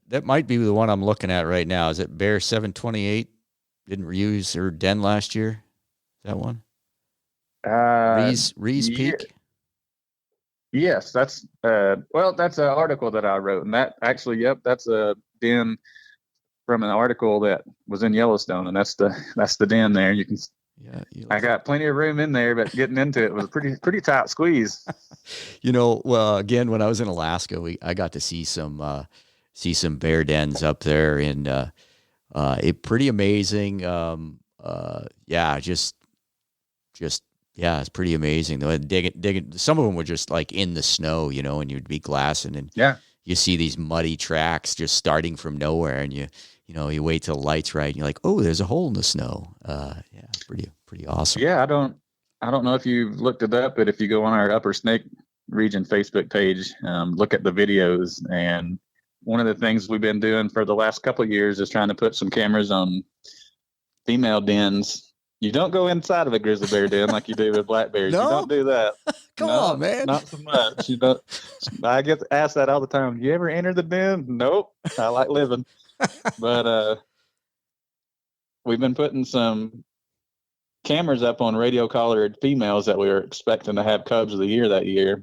[SPEAKER 1] That might be the one I'm looking at right now. Is it Bear 728? Didn't reuse her den last year? That one? Rees Peak?
[SPEAKER 3] Yes, that's that's an article that I wrote, and that actually, that's a den from an article that was in Yellowstone, and that's the den there. You can, I got plenty of room in there, but getting into it was a pretty tight squeeze.
[SPEAKER 1] Well, again, when I was in Alaska, I got to see some bear dens up there, and it pretty amazing. It's pretty amazing. Digging. Some of them were just like in the snow, and you'd be glassing, and you see these muddy tracks just starting from nowhere, and you wait till the light's right, and you're like, oh, there's a hole in the snow. It's pretty awesome.
[SPEAKER 3] Yeah, I don't know if you've looked it up, but if you go on our Upper Snake Region Facebook page, look at the videos. And one of the things we've been doing for the last couple of years is trying to put some cameras on female dens. You don't go inside of a grizzly bear den like you do with black bears.
[SPEAKER 1] No?
[SPEAKER 3] You don't do that.
[SPEAKER 1] Come on, man.
[SPEAKER 3] Not so much. I get asked that all the time. You ever enter the den? Nope. I like living. But we've been putting some cameras up on radio collared females that we were expecting to have cubs of the year that year.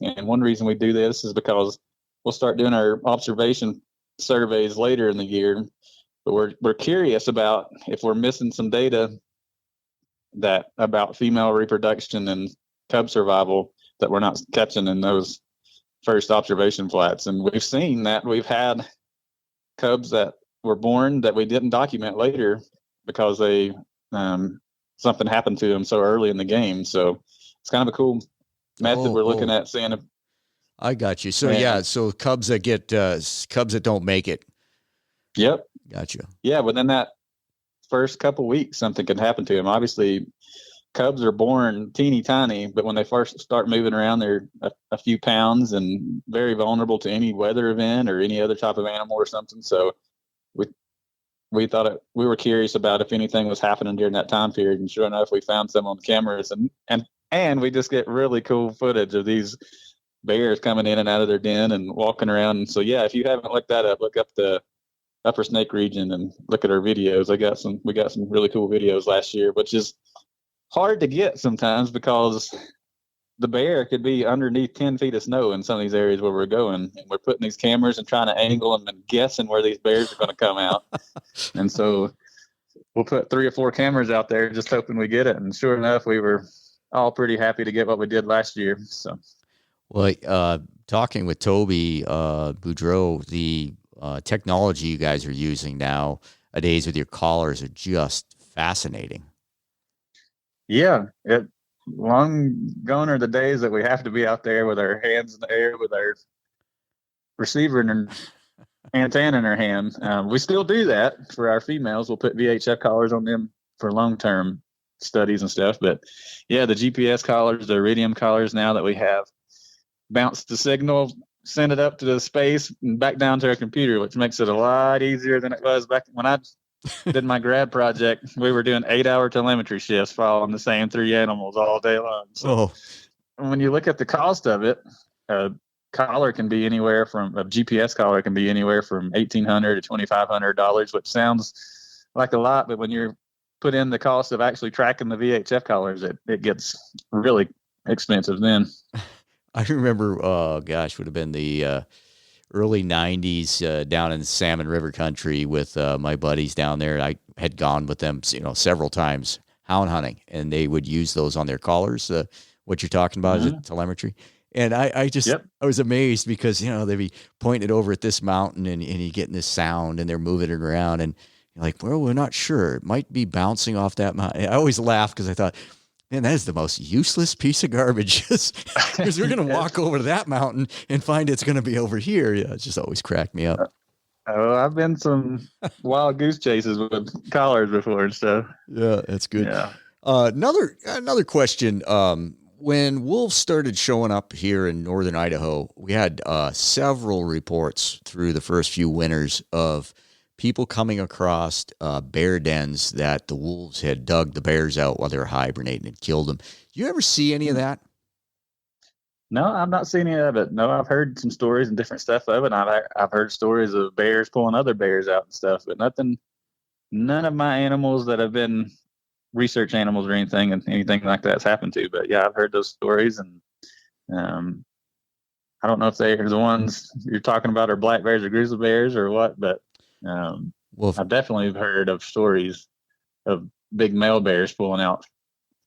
[SPEAKER 3] And one reason we do this is because we'll start doing our observation surveys later in the year. But we're curious about if we're missing some data about female reproduction and cub survival that we're not catching in those first observation flats. And we've seen that we've had cubs that were born that we didn't document later because they something happened to them so early in the game. So it's kind of a cool method we're looking at, seeing if
[SPEAKER 1] I got you. So so cubs that get cubs that don't make it.
[SPEAKER 3] Yep.
[SPEAKER 1] Gotcha.
[SPEAKER 3] Yeah, within that first couple weeks, something can happen to them. Obviously, cubs are born teeny tiny, but when they first start moving around, they're a few pounds and very vulnerable to any weather event or any other type of animal or something. So we thought we were curious about if anything was happening during that time period, and sure enough, we found some on the cameras, and we just get really cool footage of these bears coming in and out of their den and walking around. And so yeah, if you haven't looked that up, look up the Upper Snake region and look at our videos. We got some really cool videos last year, which is hard to get sometimes because the bear could be underneath 10 feet of snow in some of these areas where we're going. And we're putting these cameras and trying to angle them and guessing where these bears are going to come out. And so we'll put 3 or 4 cameras out there just hoping we get it. And sure enough, we were all pretty happy to get what we did last year. So,
[SPEAKER 1] well, talking with Toby Boudreau, the technology you guys are using nowadays with your collars are just fascinating.
[SPEAKER 3] Yeah, long gone are the days that we have to be out there with our hands in the air with our receiver and antenna in our hand. We still do that for our females. We'll put VHF collars on them for long-term studies and stuff. But yeah, the GPS collars, the iridium collars now that we have, bounce the signal, send it up to the space and back down to our computer, which makes it a lot easier than it was back when I did my grad project. We were doing 8-hour telemetry shifts following the same 3 animals all day long. So when you look at the cost of it, a collar can be anywhere from a GPS collar can be anywhere from $1,800 to $2,500, which sounds like a lot, but when you're put in the cost of actually tracking the VHF collars, it gets really expensive then.
[SPEAKER 1] I remember, would have been the early 90s down in Salmon River country with my buddies down there. I had gone with them, several times hound hunting, and they would use those on their collars. What you're talking about is it telemetry? And I was amazed because, they'd be pointing it over at this mountain and you're getting this sound and they're moving it around and you're like, well, we're not sure. It might be bouncing off that mountain. I always laugh because I thought, man, that is the most useless piece of garbage because we're going to walk over to that mountain and find it's going to be over here. Yeah, it's just always cracked me up.
[SPEAKER 3] Oh, I've been some wild goose chases with collars before and stuff.
[SPEAKER 1] Yeah, that's good.
[SPEAKER 3] Yeah.
[SPEAKER 1] Another question. When wolves started showing up here in northern Idaho, we had several reports through the first few winters of people coming across bear dens that the wolves had dug the bears out while they were hibernating and killed them. Do you ever see any of that?
[SPEAKER 3] No, I've not seen any of it. No, I've heard some stories and different stuff of it. I've heard stories of bears pulling other bears out and stuff, but none of my animals that have been research animals or anything like that's happened to. But yeah, I've heard those stories, and I don't know if they're the ones you're talking about are black bears or grizzly bears or what, but I've definitely heard of stories of big male bears pulling out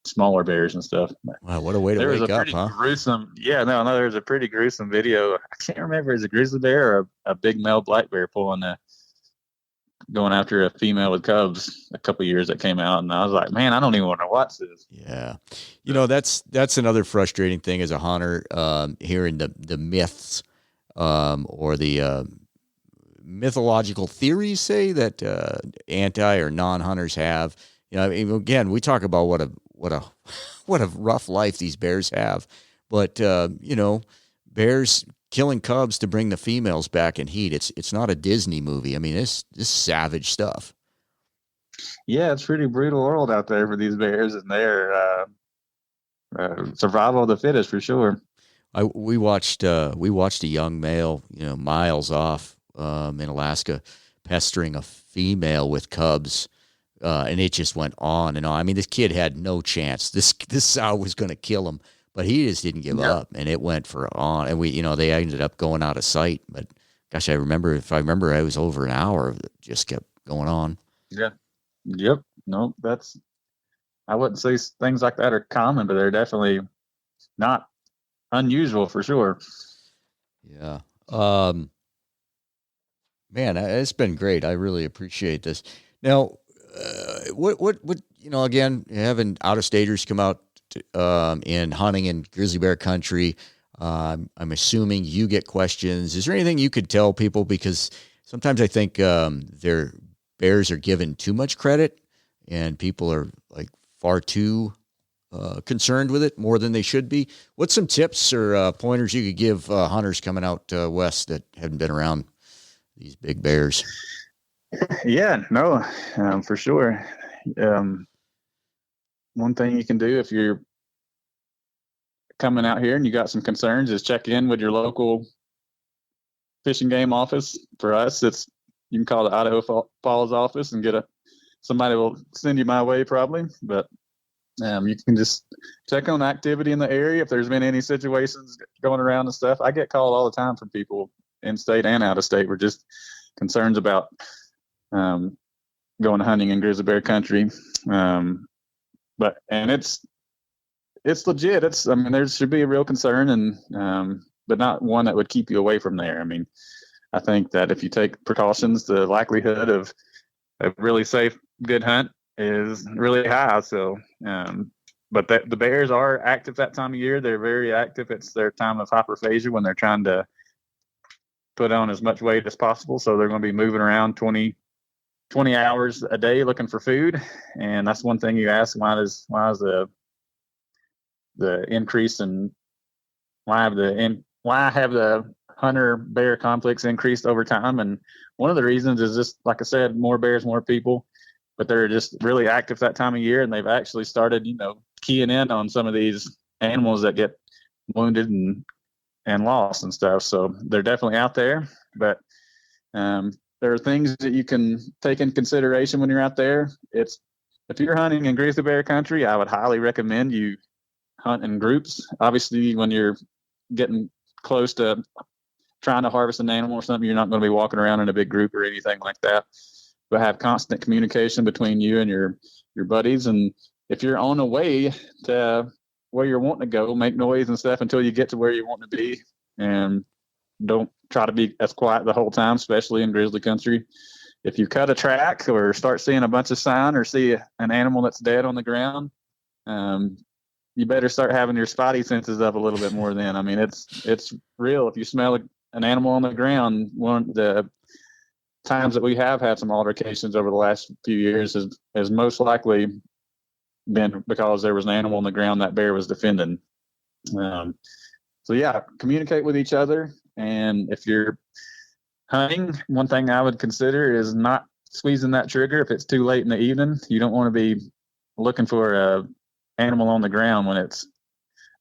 [SPEAKER 3] smaller bears and stuff.
[SPEAKER 1] Wow, what a way to wake up, huh?
[SPEAKER 3] Gruesome. Yeah, no, there was a pretty gruesome video. I can't remember if it's a grizzly bear or a big male black bear going after a female with cubs a couple of years that came out, and I was like, man, I don't even want to watch this.
[SPEAKER 1] Yeah, that's another frustrating thing as a hunter, hearing the myths or the mythological theories say that anti or non-hunters have. Again, we talk about what a rough life these bears have, but bears killing cubs to bring the females back in heat. It's not a Disney movie. I mean, this savage stuff.
[SPEAKER 3] Yeah, it's pretty brutal world out there for these bears, and their survival of the fittest for sure.
[SPEAKER 1] We watched a young male, miles off in Alaska, pestering a female with cubs, and it just went on and on. I mean, this kid had no chance. This sow was going to kill him, but he just didn't give up, and it went on. And they ended up going out of sight. But gosh, I remember I was over an hour. It just kept going on.
[SPEAKER 3] Yeah. Yep. No, I wouldn't say things like that are common, but they're definitely not unusual for sure.
[SPEAKER 1] Yeah. Man, it's been great. I really appreciate this. Now, what, again, having out-of-staters come out in hunting in grizzly bear country, I'm assuming you get questions. Is there anything you could tell people? Because sometimes I think their bears are given too much credit and people are like far too concerned with it more than they should be. What's some tips or pointers you could give hunters coming out west that haven't been around these big bears?
[SPEAKER 3] Yeah, no, for sure. One thing you can do if you're coming out here and you got some concerns is check in with your local Fish and Game office. For us, you can call the Idaho Falls office and somebody will send you my way probably, but you can just check on activity in the area. If there's been any situations going around and stuff, I get called all the time from people in state and out of state. We're just concerns about going hunting in grizzly bear country. But it's legit. There should be a real concern, and but not one that would keep you away from there. I mean, I think that if you take precautions, the likelihood of a really safe, good hunt is really high. So, but the bears are active that time of year. They're very active. It's their time of hyperphagia when they're trying to put on as much weight as possible. So they're going to be moving around 20 hours a day looking for food. And that's one thing you ask, why is the increase in why have the hunter bear conflicts increased over time? And one of the reasons is just, like I said, more bears, more people, but they're just really active that time of year. And they've actually started, keying in on some of these animals that get wounded and lost and stuff. So they're definitely out there, but there are things that you can take in consideration when you're out there. If you're hunting in grizzly bear country, I would highly recommend you hunt in groups. Obviously, when you're getting close to trying to harvest an animal or something, you're not going to be walking around in a big group or anything like that, but have constant communication between you and your buddies. And if you're on a way to where you're wanting to go, make noise and stuff until you get to where you want to be, and don't try to be as quiet the whole time, especially in grizzly country. If you cut a track or start seeing a bunch of sign or see an animal that's dead on the ground, you better start having your spotty senses up a little bit more then. I mean, it's real. If you smell an animal on the ground, one of the times that we have had some altercations over the last few years has most likely been because there was an animal on the ground that bear was defending. So yeah, communicate with each other. And if you're hunting, one thing I would consider is not squeezing that trigger if it's too late in the evening. You don't want to be looking for a animal on the ground when it's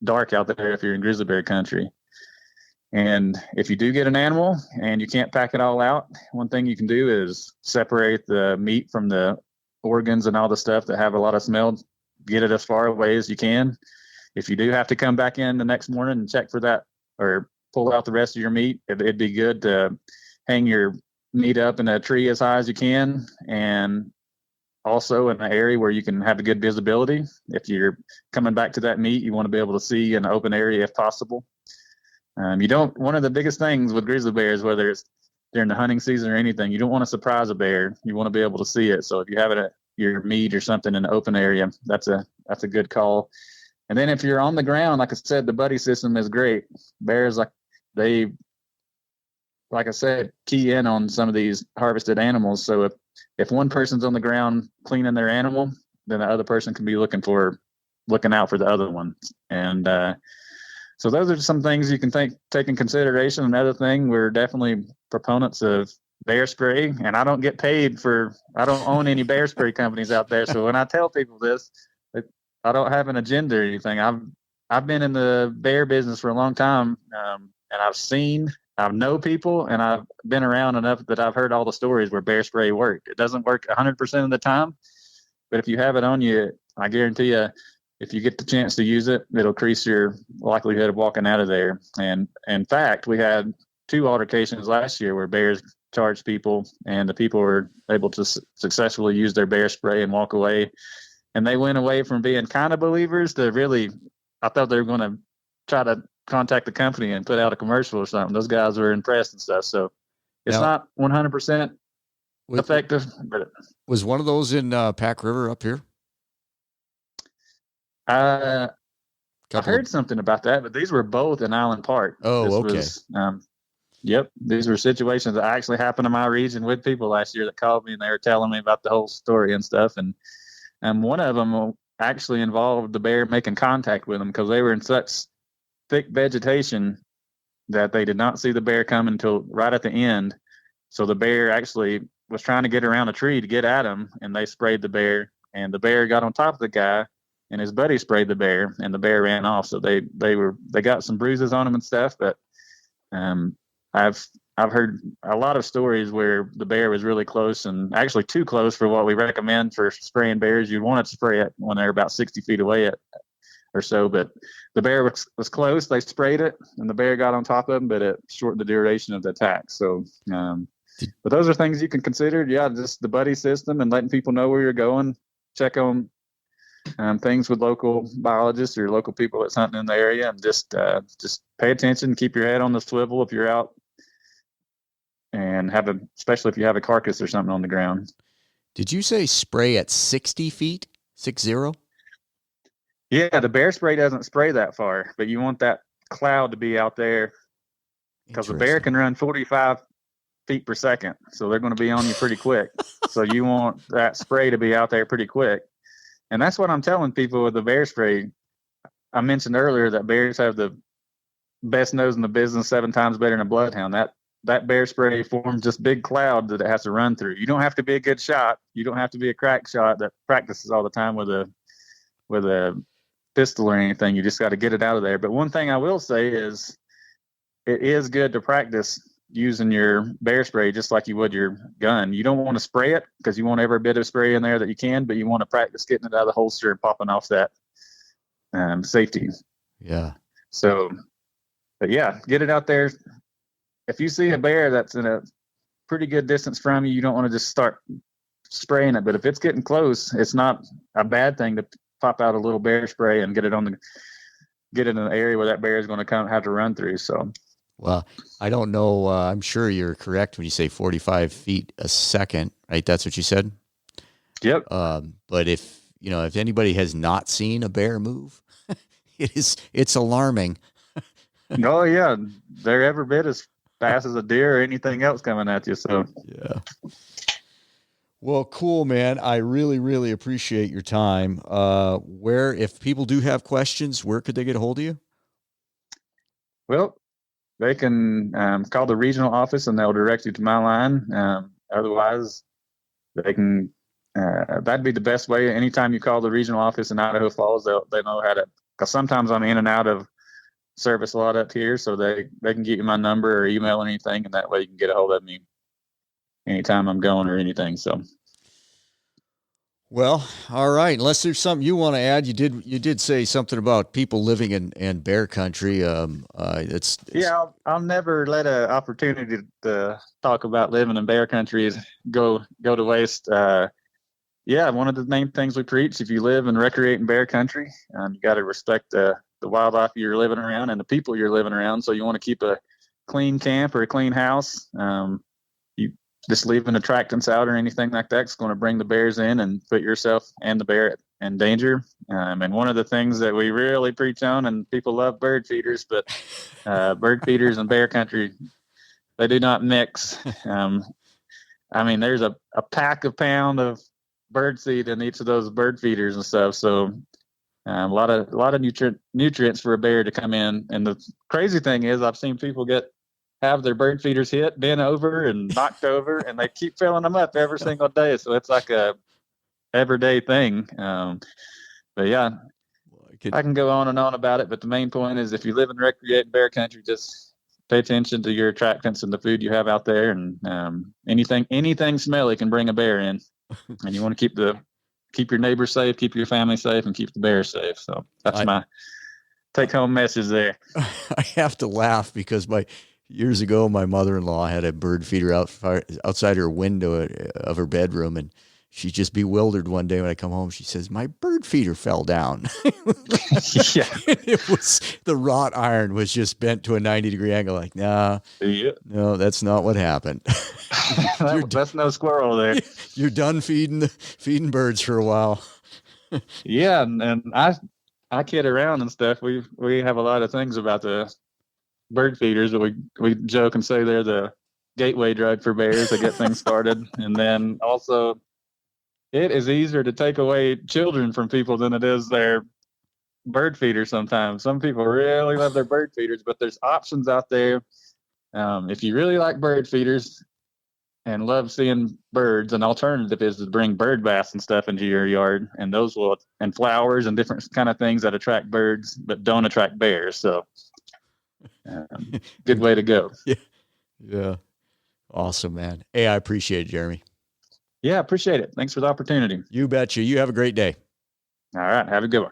[SPEAKER 3] dark out there if you're in grizzly bear country. And if you do get an animal and you can't pack it all out, one thing you can do is separate the meat from the organs and all the stuff that have a lot of smell. Get it as far away as you can. If you do have to come back in the next morning and check for that or pull out the rest of your meat, it'd be good to hang your meat up in a tree as high as you can, and also in an area where you can have a good visibility. If you're coming back to that meat, you want to be able to see in an open area if possible. One of the biggest things with grizzly bears, whether it's during the hunting season or anything, you don't want to surprise a bear. You want to be able to see it. So if you have it at your meat or something in an open area, that's a good call. And then if you're on the ground, like I said, the buddy system is great. Bears, like I said, key in on some of these harvested animals. So if one person's on the ground cleaning their animal, then the other person can be looking out for the other one. And so those are some things you can take in consideration. Another thing, we're definitely proponents of bear spray, and I don't get paid I don't own any bear spray companies out there. So when I tell people this, I don't have an agenda or anything. I've been in the bear business for a long time, and I've known people, and I've been around enough that I've heard all the stories where bear spray worked. It doesn't work 100% of the time, but if you have it on you, I guarantee you, if you get the chance to use it, it'll increase your likelihood of walking out of there. And in fact, we had 2 altercations last year where bears charged people, and the people were able to successfully use their bear spray and walk away. And they went away from being kind of believers to really, I thought they were going to try to contact the company and put out a commercial or something. Those guys were impressed and stuff. So it's not 100% effective. But
[SPEAKER 1] was one of those in Pack River up here?
[SPEAKER 3] I heard something about that, but these were both in Island Park.
[SPEAKER 1] Oh,
[SPEAKER 3] this
[SPEAKER 1] okay.
[SPEAKER 3] Yep. These were situations that actually happened in my region with people last year that called me and they were telling me about the whole story and stuff. And one of them actually involved the bear making contact with them because they were in such thick vegetation that they did not see the bear coming until right at the end. So the bear actually was trying to get around a tree to get at him, and they sprayed the bear, and the bear got on top of the guy, and his buddy sprayed the bear, and the bear ran off. So they got some bruises on him and stuff, but I've heard a lot of stories where the bear was really close, and actually too close for what we recommend for spraying bears. You'd want to spray it when they're about 60 feet away or so, but the bear was close. They sprayed it, and the bear got on top of them, but it shortened the duration of the attack. So, but those are things you can consider. Yeah, just the buddy system and letting people know where you're going. Check on things with local biologists or local people that's hunting in the area, and just pay attention. Keep your head on the swivel if you're out, and especially if you have a carcass or something on the ground.
[SPEAKER 1] Did you say spray at 60 feet? 60?
[SPEAKER 3] Yeah, the bear spray doesn't spray that far, but you want that cloud to be out there because the bear can run 45 feet per second. So they're going to be on you pretty quick. So you want that spray to be out there pretty quick. And that's what I'm telling people with the bear spray. I mentioned earlier that bears have the best nose in the business, 7 times better than a bloodhound. That bear spray forms this big cloud that it has to run through. You don't have to be a good shot. You don't have to be a crack shot that practices all the time with a pistol or anything. You just got to get it out of there. But one thing I will say is it is good to practice using your bear spray just like you would your gun. You don't want to spray it because you want every bit of spray in there that you can, but you want to practice getting it out of the holster and popping off that safety.
[SPEAKER 1] Yeah.
[SPEAKER 3] So, but yeah, get it out there. If you see a bear that's in a pretty good distance from you, you don't want to just start spraying it. But if it's getting close, it's not a bad thing to pop out a little bear spray and get it in an area where that bear is going to have to run through. So,
[SPEAKER 1] well, I don't know. I'm sure you're correct when you say 45 feet a second, right? That's what you said.
[SPEAKER 3] Yep.
[SPEAKER 1] But if anybody has not seen a bear move, it's alarming.
[SPEAKER 3] Oh yeah. They're every bit as fast as a deer or anything else coming at you. So
[SPEAKER 1] yeah. Well, cool, man. I really, really appreciate your time. If people do have questions, where could they get a hold of you?
[SPEAKER 3] Well, they can call the regional office and they'll direct you to my line. Otherwise, they can. That'd be the best way. Anytime you call the regional office in Idaho Falls, they know how to. Because sometimes I'm in and out of service a lot up here, so they can get you my number or email or anything, and that way you can get a hold of me anytime I'm going or anything. So,
[SPEAKER 1] well, all right. Unless there's something you want to add, you did say something about people living in bear country.
[SPEAKER 3] I'll never let an opportunity to talk about living in bear country go to waste. One of the main things we preach: if you live and recreate in bear country, you got to respect the wildlife you're living around and the people you're living around. So you want to keep a clean camp or a clean house. You just leaving attractants out or anything like that's going to bring the bears in and put yourself and the bear in danger. And one of the things that we really preach on, and people love bird feeders, but bird feeders and bear country, they do not mix. There's a pack a pound of bird seed in each of those bird feeders and stuff. So a lot of nutrients for a bear to come in. And the crazy thing is I've seen people have their bird feeders hit, bent over and knocked over, and they keep filling them up every single day. So it's like a everyday thing. But yeah, I can go on and on about it. But the main point is if you live and recreate in bear country, just pay attention to your attractants and the food you have out there. And anything smelly can bring a bear in. And you want to keep your neighbors safe, keep your family safe, and keep the bears safe. So that's my take-home message there.
[SPEAKER 1] I have to laugh because years ago, my mother-in-law had a bird feeder outside her window of her bedroom, and she's just bewildered one day when I come home. She says, my bird feeder fell down.
[SPEAKER 3] Yeah.
[SPEAKER 1] It was the wrought iron was just bent to a 90-degree angle. Like, nah,
[SPEAKER 3] Yeah.
[SPEAKER 1] no, that's not what happened.
[SPEAKER 3] That's no squirrel there.
[SPEAKER 1] You're done feeding birds for a while.
[SPEAKER 3] Yeah, and I kid around and stuff. We have a lot of things about the bird feeders, but we joke and say they're the gateway drug for bears to get things started. And then also, it is easier to take away children from people than it is their bird feeders sometimes. Some people really love their bird feeders, but there's options out there. If you really like bird feeders and love seeing birds, an alternative is to bring bird baths and stuff into your yard, and those will, and flowers and different kind of things that attract birds but don't attract bears. So good way to go.
[SPEAKER 1] Yeah. Awesome, man. Hey, I appreciate it, Jeremy.
[SPEAKER 3] Yeah, appreciate it. Thanks for the opportunity.
[SPEAKER 1] You betcha. You have a great day.
[SPEAKER 3] All right. Have a good one.